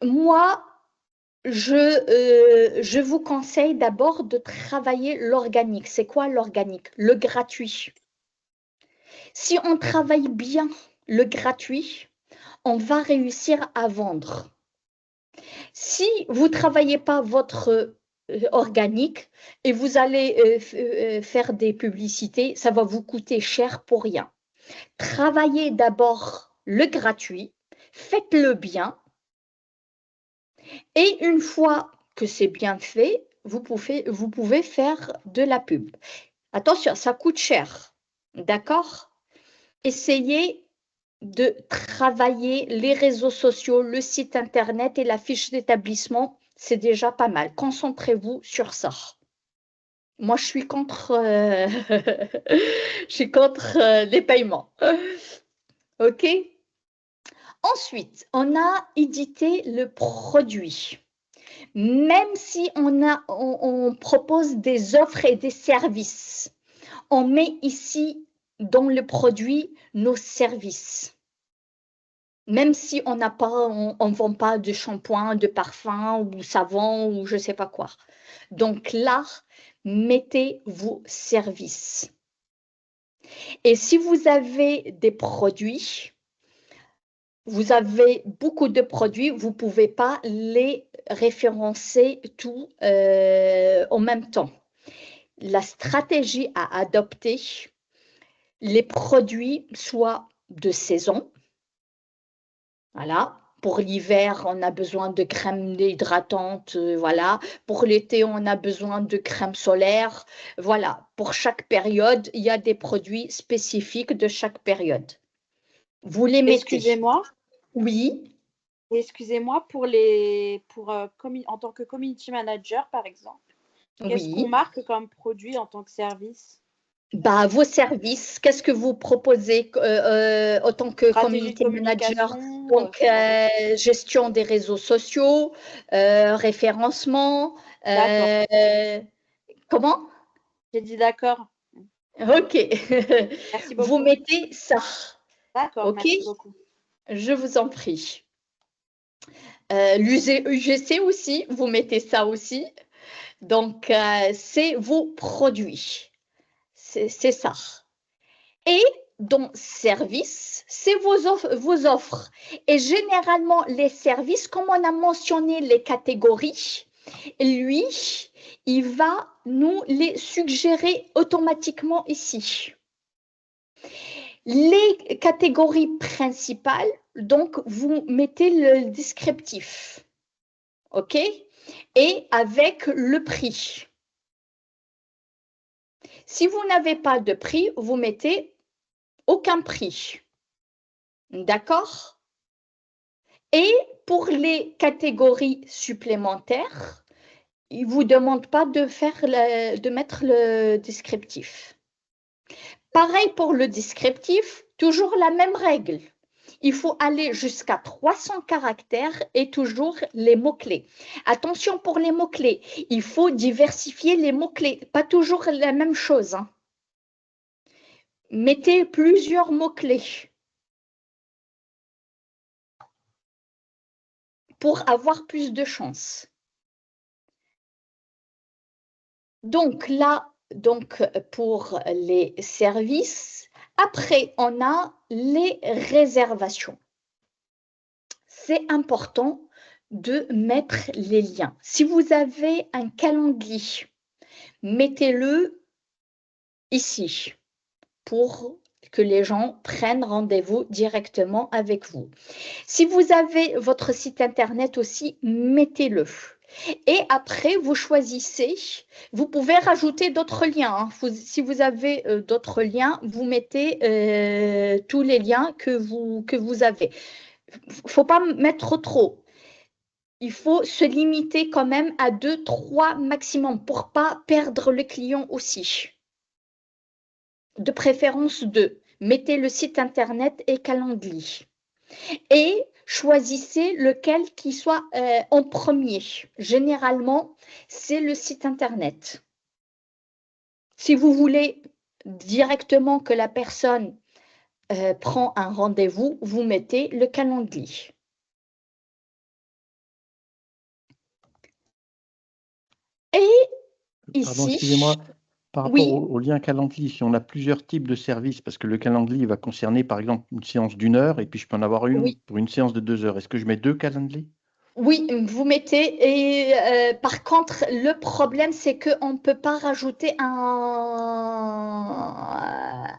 Moi, je vous conseille d'abord de travailler l'organique. C'est quoi l'organique? Le gratuit. Si on travaille bien le gratuit, on va réussir à vendre. Si vous ne travaillez pas votre organique et vous allez faire des publicités, ça va vous coûter cher pour rien. Travaillez d'abord le gratuit, faites-le bien et une fois que c'est bien fait, vous pouvez faire de la pub. Attention, ça coûte cher, d'accord? Essayez de travailler les réseaux sociaux, le site internet et la fiche d'établissement, c'est déjà pas mal. Concentrez-vous sur ça. Moi, je suis contre, je suis contre les paiements. OK? Ensuite, on a édité le produit. Même si on propose des offres et des services, on met ici dans le produit nos services. Même si on n'a pas, on vend pas de shampoing, de parfum ou savon ou je sais pas quoi. Donc là, mettez vos services. Et si vous avez des produits, vous avez beaucoup de produits, vous ne pouvez pas les référencer tous en même temps. La stratégie à adopter, les produits soient de saison. Voilà. Pour l'hiver, on a besoin de crème hydratante, voilà. Pour l'été, on a besoin de crème solaire. Voilà. Pour chaque période, il y a des produits spécifiques de chaque période. Vous les mettez. Excusez-moi. Oui. Excusez-moi, en tant que community manager, par exemple, qu'est-ce qu'on Oui. marque comme produit en tant que service? Bah, vos services, qu'est-ce que vous proposez en tant que Stratégie de community manager? communication, Donc, ce genre de choses. gestion des réseaux sociaux, référencement. D'accord. Comment? J'ai dit d'accord. OK. Merci Vous beaucoup. mettez ça. D'accord, OK? merci beaucoup. Je vous en prie. L'UGC aussi, vous mettez ça aussi. Donc, c'est vos produits. C'est ça. Et dans service, c'est vos offres. Et généralement, les services, comme on a mentionné les catégories, lui, il va nous les suggérer automatiquement ici. Les catégories principales, donc, vous mettez le descriptif. OK? Et avec le prix. Si vous n'avez pas de prix, vous mettez aucun prix. D'accord? Et pour les catégories supplémentaires, il ne vous demande pas de mettre le descriptif. Pareil pour le descriptif, toujours la même règle. Il faut aller jusqu'à 300 caractères et toujours les mots-clés. Attention pour les mots-clés, il faut diversifier les mots-clés, pas toujours la même chose, hein. Mettez plusieurs mots-clés pour avoir plus de chance. Donc là, donc pour les services, après, on a les réservations. C'est important de mettre les liens. Si vous avez un calendrier, mettez-le ici pour que les gens prennent rendez-vous directement avec vous. Si vous avez votre site internet aussi, mettez-le. Et après, vous choisissez, vous pouvez rajouter d'autres liens. Hein. Si vous avez d'autres liens, vous mettez tous les liens que vous avez. Il ne faut pas mettre trop. Il faut se limiter quand même à 2, 3 maximum pour ne pas perdre le client aussi. De préférence 2. Mettez le site internet et calendrier. Et choisissez lequel qui soit en premier. Généralement, c'est le site internet. Si vous voulez directement que la personne prend un rendez-vous, vous mettez le calendrier. Et Pardon, ici, excusez-moi, par rapport oui, au lien calendrier, si on a plusieurs types de services, parce que le calendrier va concerner par exemple une séance d'1 heure et puis je peux en avoir une oui. pour une séance de 2 heures. Est-ce que je mets 2 calendriers? Oui, vous mettez, et par contre, le problème, c'est qu'on ne peut pas rajouter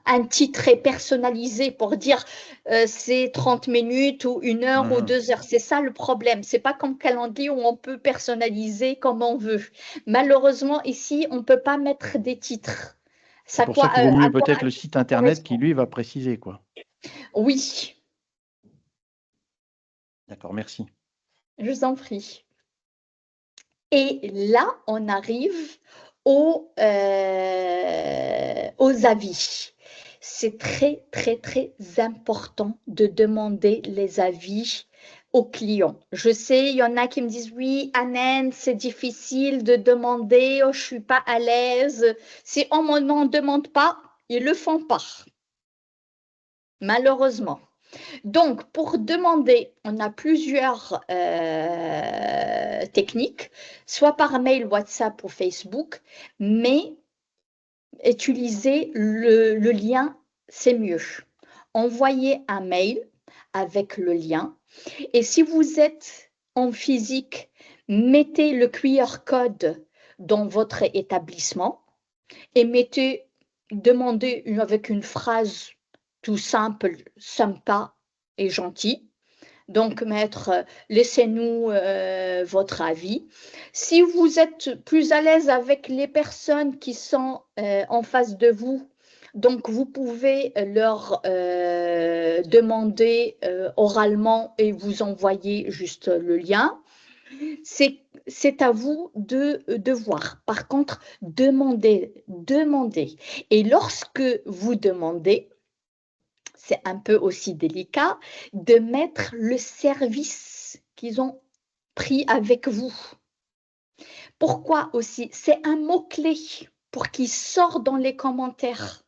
un titre personnalisé pour dire c'est 30 minutes ou 1 heure ou 2 heures. C'est ça le problème. C'est pas comme calendrier où on peut personnaliser comme on veut. Malheureusement, ici, on ne peut pas mettre des titres. C'est Ça, pour quoi, ça qu'il vaut à mieux quoi peut-être le site internet qui correspond. lui va préciser, quoi. Oui, D'accord, merci. je vous en prie. Et là, on arrive aux avis. C'est très, très, très important de demander les avis aux clients. Je sais, il y en a qui me disent, oui, Anne, c'est difficile de demander, oh, je ne suis pas à l'aise. Si on m'en demande pas, ils ne le font pas, malheureusement. Donc, pour demander, on a plusieurs techniques, soit par mail, WhatsApp ou Facebook, mais utiliser le lien, c'est mieux. Envoyez un mail avec le lien et si vous êtes en physique, mettez le QR code dans votre établissement et demandez avec une phrase tout simple, sympa et gentil. Donc, mettre laissez-nous votre avis. Si vous êtes plus à l'aise avec les personnes qui sont en face de vous, donc vous pouvez leur demander oralement et vous envoyer juste le lien. C'est à vous de voir. Par contre, demandez. Et lorsque vous demandez, c'est un peu aussi délicat, de mettre le service qu'ils ont pris avec vous. Pourquoi aussi? C'est un mot-clé pour qu'il sorte dans les commentaires.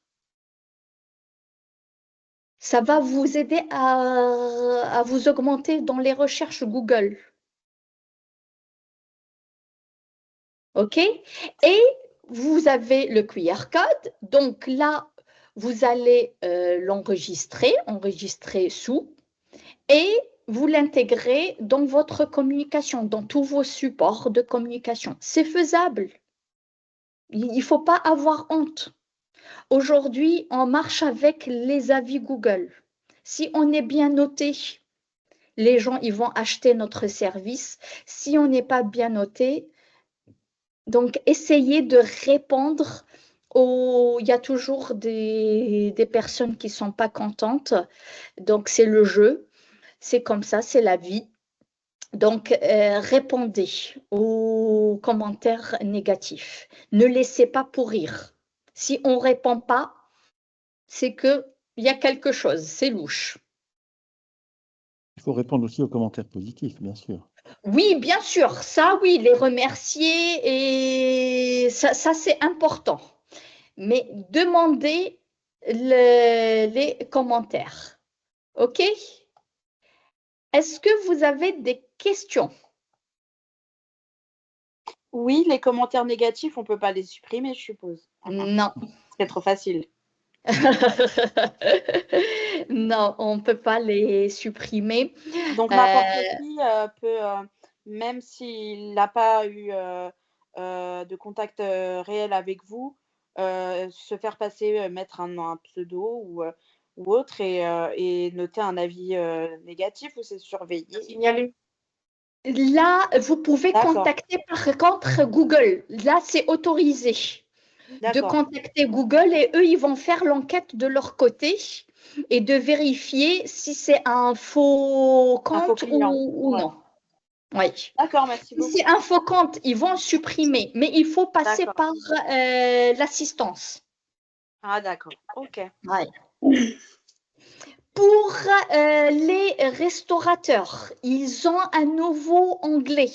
Ça va vous aider à vous augmenter dans les recherches Google. OK? Et vous avez le QR code. Donc là, vous allez enregistrer sous, et vous l'intégrez dans votre communication, dans tous vos supports de communication. C'est faisable. Il ne faut pas avoir honte. Aujourd'hui, on marche avec les avis Google. Si on est bien noté, les gens ils vont acheter notre service. Si on n'est pas bien noté, donc essayez de répondre il y a toujours des personnes qui ne sont pas contentes. Donc c'est le jeu, c'est comme ça, c'est la vie. Donc, répondez aux commentaires négatifs. Ne laissez pas pourrir. Si on ne répond pas, c'est qu'il y a quelque chose, c'est louche. Il faut répondre aussi aux commentaires positifs, bien sûr. Oui, bien sûr, ça, oui, les remercier, et ça c'est important. Mais demandez les commentaires. OK? Est-ce que vous avez des questions? Oui, les commentaires négatifs, on peut pas les supprimer, je suppose. Non. C'est trop facile. Non, on ne peut pas les supprimer. Donc n'importe qui peut, même s'il n'a pas eu de contact réel avec vous, se faire passer, mettre un pseudo ou autre et noter un avis négatif ou c'est surveillé? Signaler. Là, vous pouvez D'accord. contacter par contre Google. Là, c'est autorisé de D'accord. contacter Google et eux, ils vont faire l'enquête de leur côté et de vérifier si c'est un faux compte client. ou Ouais. non. Oui. D'accord, merci Si beaucoup. c'est un faux compte, ils vont supprimer, mais il faut passer D'accord. par l'assistance. Ah d'accord, ok. Ouais. Pour les restaurateurs, ils ont un nouveau onglet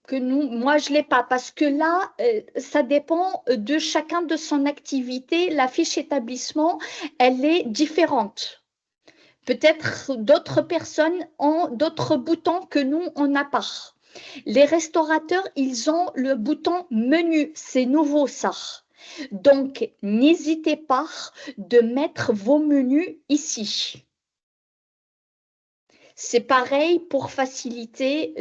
que moi je l'ai pas parce que là, ça dépend de chacun de son activité. La fiche établissement, elle est différente. Peut-être d'autres personnes ont d'autres boutons que nous, on n'a pas. Les restaurateurs, ils ont le bouton menu. C'est nouveau ça. Donc, n'hésitez pas de mettre vos menus ici. C'est pareil pour faciliter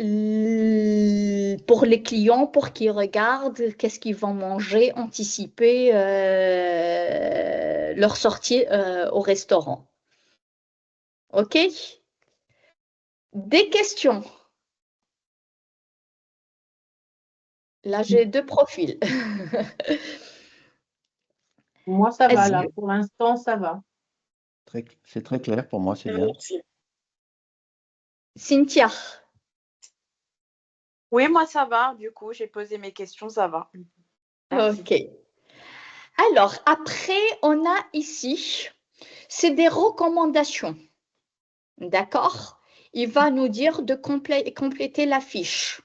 pour les clients, pour qu'ils regardent qu'est-ce qu'ils vont manger, anticiper leur sortie au restaurant. OK? Des questions? Là, j'ai deux profils. Moi, ça va Est-ce là. Pour l'instant, ça va. C'est très clair pour moi, c'est bien. Cynthia? Oui, moi ça va, du coup, j'ai posé mes questions, ça va. Merci. OK. Alors, après, on a ici, c'est des recommandations. D'accord? Il va nous dire de compléter la fiche.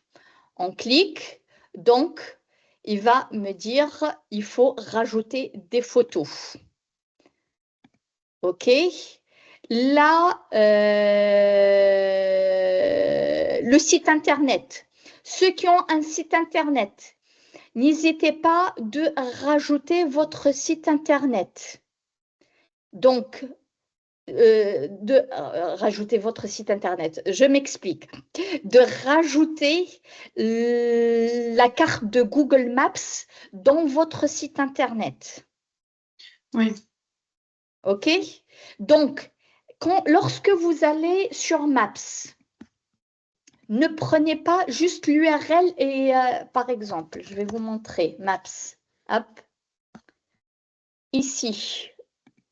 On clique, donc il va me dire il faut rajouter des photos. OK? Là, le site internet. Ceux qui ont un site internet, n'hésitez pas de rajouter votre site internet. Donc, de rajouter votre site internet. Je m'explique. De rajouter la carte de Google Maps dans votre site internet. Oui. OK? Donc, lorsque vous allez sur Maps, ne prenez pas juste l'URL et par exemple, je vais vous montrer Maps. Hop. Ici,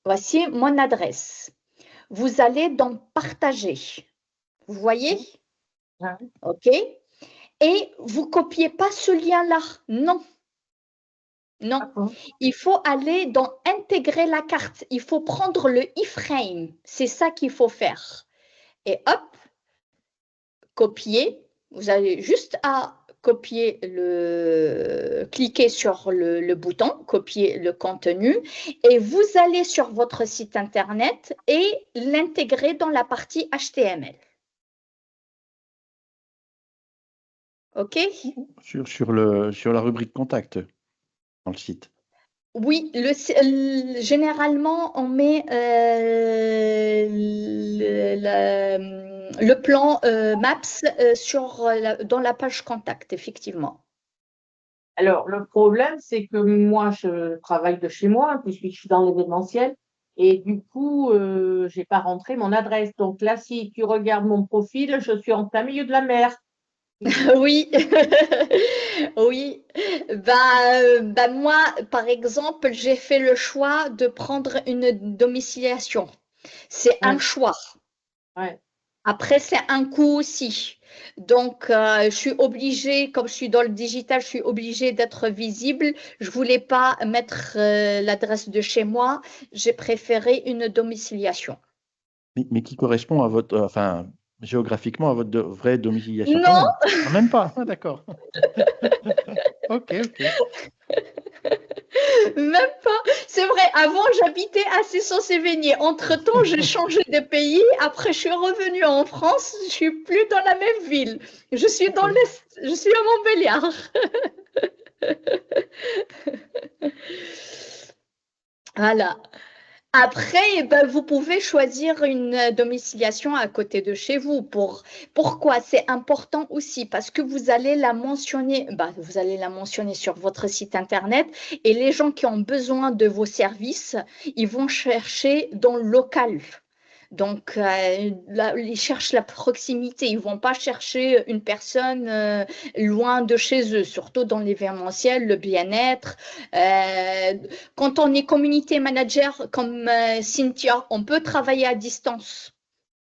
voici mon adresse. Vous allez dans Partager. Vous voyez? Ouais. OK? Et vous ne copiez pas ce lien-là. Non. Non. D'accord. Il faut aller dans Intégrer la carte. Il faut prendre le iframe. C'est ça qu'il faut faire. Et hop, copier. Vous avez juste à copier cliquer sur le bouton, copier le contenu, et vous allez sur votre site internet et l'intégrer dans la partie HTML. OK? Sur la rubrique contact dans le site. Oui, généralement, on met le plan Maps dans la page contact, effectivement. Alors, le problème, c'est que moi, je travaille de chez moi, puisque je suis dans l'événementiel, et du coup, je n'ai pas rentré mon adresse. Donc là, si tu regardes mon profil, je suis en plein milieu de la mer. Oui, oui. Moi, par exemple, j'ai fait le choix de prendre une domiciliation. C'est un Ouais. choix. Ouais. Après, c'est un coût aussi. Donc, je suis obligée, comme je suis dans le digital, je suis obligée d'être visible. Je ne voulais pas mettre l'adresse de chez moi. J'ai préféré une domiciliation. Mais qui correspond à votre, enfin, géographiquement à votre vraie domiciliation quand Non, même. Ah, même pas. Ah, d'accord. Ok. même pas. C'est vrai, avant j'habitais à Cesson-Sévigné. Entre-temps, j'ai changé de pays. Après, je suis revenue en France. Je suis plus dans la même ville. Je suis dans l'Est. Je suis à Montbéliard. Voilà. Après, ben, vous pouvez choisir une domiciliation à côté de chez vous. Pourquoi? C'est important aussi parce que vous allez la mentionner, ben, vous allez la mentionner sur votre site internet et les gens qui ont besoin de vos services, ils vont chercher dans le local. Donc, là, ils cherchent la proximité. Ils ne vont pas chercher une personne loin de chez eux, surtout dans l'événementiel, le bien-être. Quand on est community manager comme Cynthia, on peut travailler à distance.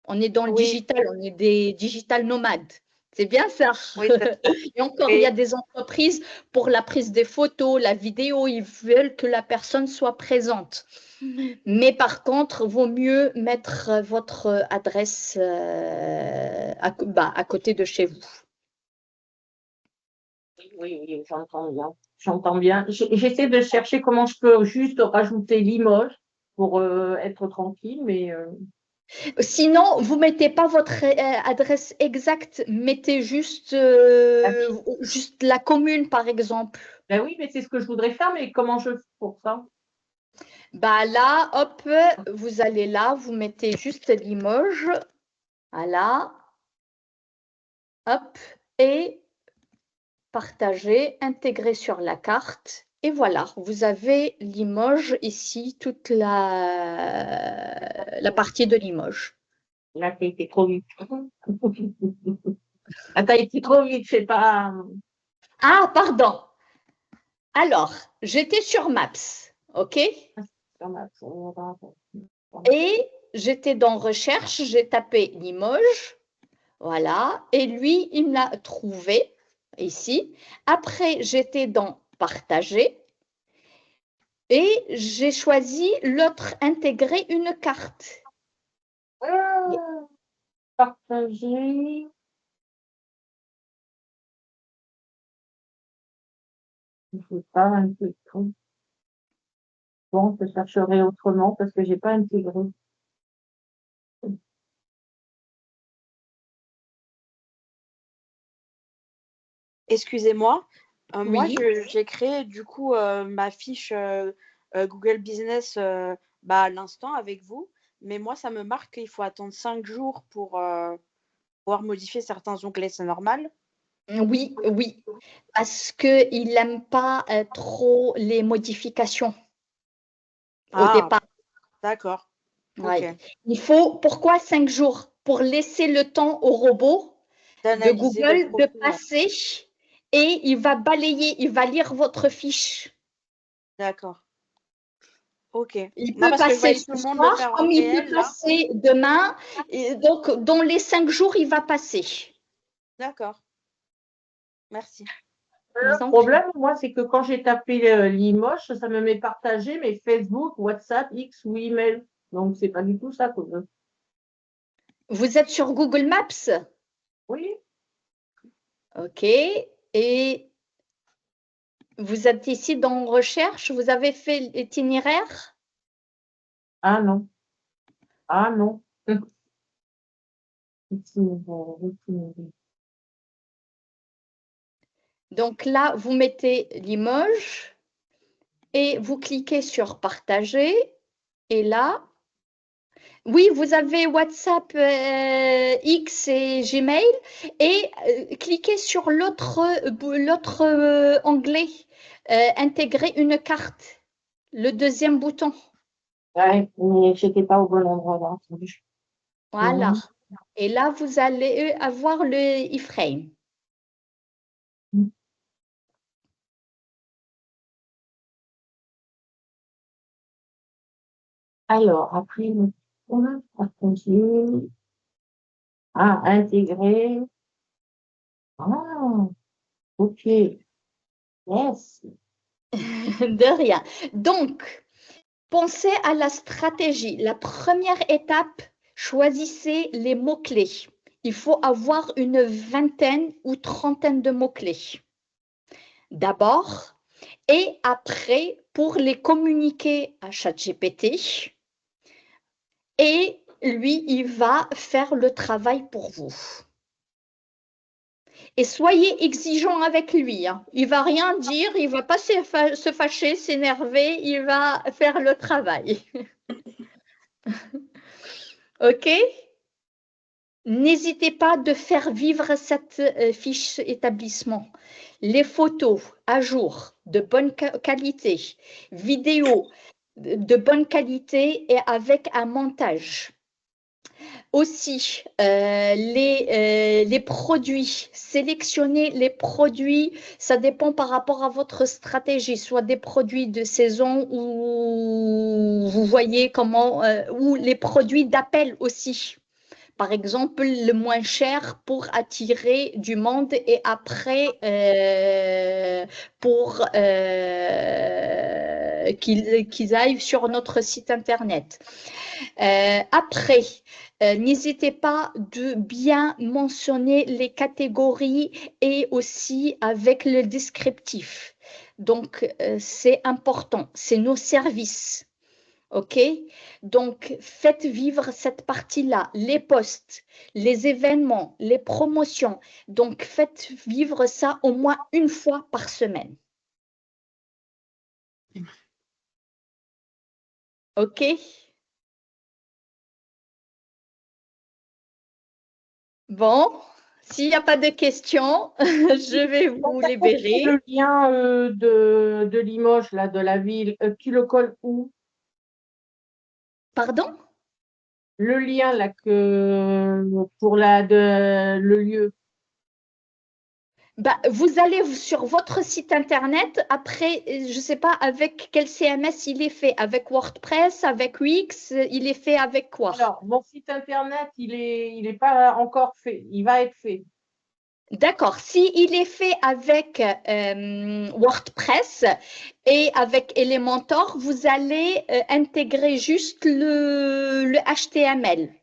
On est dans le Oui. digital, on est des digital nomades. C'est bien ça. Oui, c'est ça. Et encore, Oui. il y a des entreprises pour la prise des photos, la vidéo, ils veulent que la personne soit présente. Mais par contre, vaut mieux mettre votre adresse à côté de chez vous. Oui, j'entends bien. J'entends bien. J'essaie de chercher comment je peux juste rajouter Limoges pour être tranquille, mais Sinon, vous ne mettez pas votre adresse exacte, mettez juste la commune, par exemple. ben oui, mais c'est ce que je voudrais faire, mais comment je fais pour ça? Bah là, hop, vous allez là, vous mettez juste Limoges. Voilà. Hop. Et partager, intégrer sur la carte. Et voilà, vous avez Limoges ici, toute la partie de Limoges. Là, t'as été trop vite. Ah, t'as été trop vite, je sais pas. Ah, pardon. Alors, j'étais sur Maps, OK? Et j'étais dans Recherche, j'ai tapé Limoges, voilà, et lui, il me l'a trouvé ici. Après, j'étais dans Partager et j'ai choisi l'autre Intégrer une carte. Partager. Je ne sais pas un peu tout. Bon, je chercherai autrement parce que j'ai pas intégré. Excusez-moi, moi Oui. j'ai créé du coup ma fiche Google Business à l'instant avec vous, mais moi ça me marque qu'il faut attendre 5 jours pour pouvoir modifier certains onglets, c'est normal? Oui, oui, parce qu'il n'aime pas trop les modifications au Ah, départ. d'accord, Ouais. ok. Pourquoi 5 jours? Pour laisser le temps au robot de D'analyser le Google de profil, passer et il va balayer, il va lire votre fiche. d'accord, ok. Il Non, peut parce que je passer voyais ce tout le monde le soir faire en comme il peut réel là. passer demain. Et donc, dans les 5 jours, il va passer. D'accord, merci. Je vous Le en prie. problème, moi, c'est que quand j'ai tapé Limoges, ça me met partagé mes Facebook, WhatsApp, X ou email. Donc, c'est pas du tout ça que je veux. Vous êtes sur Google Maps? Oui, OK. Et vous êtes ici dans Recherche? Vous avez fait l'itinéraire? ah non, ah non. Itinéraire. Donc là, vous mettez Limoges et vous cliquez sur Partager. Et là, oui, vous avez WhatsApp, X et Gmail. Et cliquez sur l'autre onglet, Intégrer une carte, le deuxième bouton. Ouais, mais j'étais pas au bon endroit là. Voilà. Et là, vous allez avoir le iframe. Alors, après, on a partagé. Ah, intégrer. Ah, ok. Yes. De rien. Donc, pensez à la stratégie. La première étape, choisissez les mots-clés. Il faut avoir une vingtaine ou trentaine de mots-clés. D'abord, et après, pour les communiquer à ChatGPT et lui, il va faire le travail pour vous. Et soyez exigeant avec lui. Hein. Il ne va rien dire, il ne va pas se fâcher, s'énerver, il va faire le travail. OK? N'hésitez pas de faire vivre cette fiche établissement. Les photos à jour, de bonne qualité, vidéos de bonne qualité et avec un montage. Aussi, les produits, sélectionnez les produits, ça dépend par rapport à votre stratégie, soit des produits de saison ou vous voyez comment, ou les produits d'appel aussi. Par exemple, le moins cher pour attirer du monde et après pour qu'ils aillent sur notre site internet. Après, n'hésitez pas de bien mentionner les catégories et aussi avec le descriptif. Donc, c'est important, c'est nos services. OK? Donc, faites vivre cette partie-là, les posts, les événements, les promotions. Donc, faites vivre ça au moins une fois par semaine. OK? Bon, s'il n'y a pas de questions, je vais vous libérer. Le lien de Limoges, là, de la ville, tu le colles où? Pardon? Le lien là pour le lieu. Bah, vous allez sur votre site internet. Après, je ne sais pas avec quel CMS il est fait. Avec WordPress, avec Wix, il est fait avec quoi? Alors, mon site internet, il est pas encore fait. Il va être fait. D'accord. Si il est fait avec WordPress et avec Elementor, vous allez intégrer juste le HTML.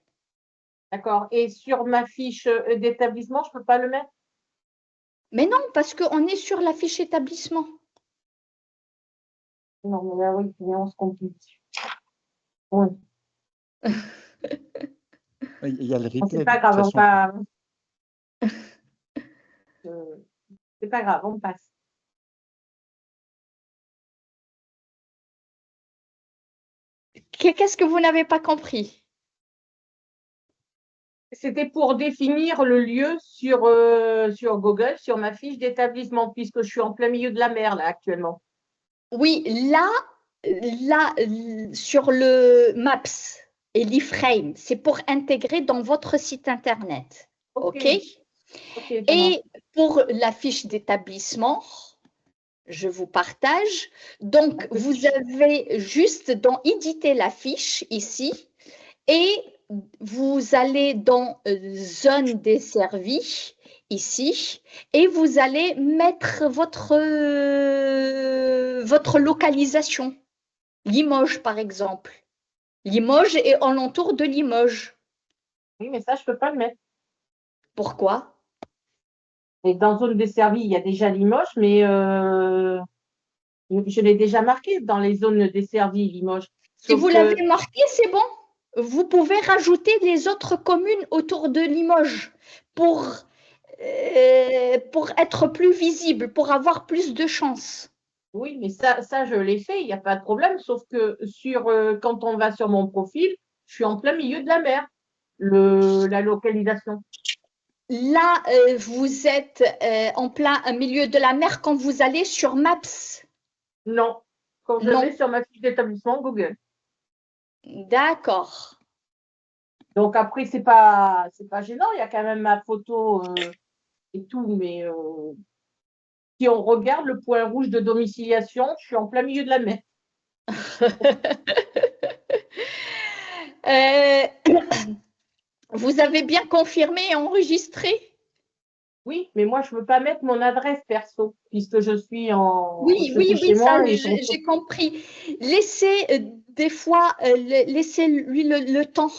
D'accord. Et sur ma fiche d'établissement, je ne peux pas le mettre? Mais non, parce qu'on est sur la fiche établissement. Non, mais là, oui, on se complique. Oui. Il y a le Bon, replay. c'est pas de grave, toute on façon. va. C'est pas grave, on passe. Qu'est-ce que vous n'avez pas compris? C'était pour définir le lieu sur Google, sur ma fiche d'établissement, puisque je suis en plein milieu de la mer, là, actuellement. Oui, là, sur le Maps et l'iframe, c'est pour intégrer dans votre site internet. OK? Ok, ça marche. Et pour la fiche d'établissement, je vous partage. Donc, vous avez juste dans éditer la fiche ici et vous allez dans zone desservie ici et vous allez mettre votre localisation. Limoges, par exemple. Limoges et alentour de Limoges. Oui, mais ça, je ne peux pas le mettre. Pourquoi? Et dans zone desservie, il y a déjà Limoges, mais je l'ai déjà marqué dans les zones desservies, Limoges. Si vous l'avez marqué, c'est bon. Vous pouvez rajouter les autres communes autour de Limoges pour être plus visible, pour avoir plus de chance. Oui, mais ça je l'ai fait, il n'y a pas de problème, sauf que quand on va sur mon profil, je suis en plein milieu de la mer, la localisation. Là, vous êtes en plein milieu de la mer quand vous allez sur Maps. Non, quand je vais sur ma fiche d'établissement Google. D'accord. Donc après, c'est pas gênant, il y a quand même ma photo et tout, mais si on regarde le point rouge de domiciliation, je suis en plein milieu de la mer. Vous avez bien confirmé et enregistré? Oui, mais moi, je ne veux pas mettre mon adresse perso, puisque je suis Oui, chez moi. ça, j'ai compris. Laissez des fois, laissez-lui le temps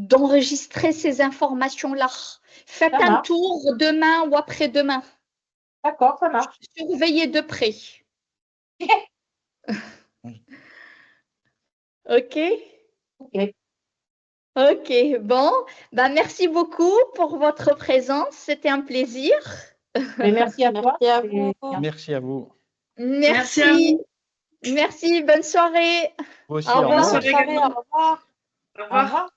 d'enregistrer ces informations-là. Faites un tour demain ou après-demain. D'accord, ça marche. Surveillez de près. OK? Ok. OK, bon. Ben, merci beaucoup pour votre présence. C'était un plaisir. Mais merci à toi. Merci à Et- vous. Merci à vous. Merci à Merci. vous. Merci, bonne soirée. Vous aussi, Au au revoir. revoir. Bonne soirée, au revoir. Au Au revoir. revoir.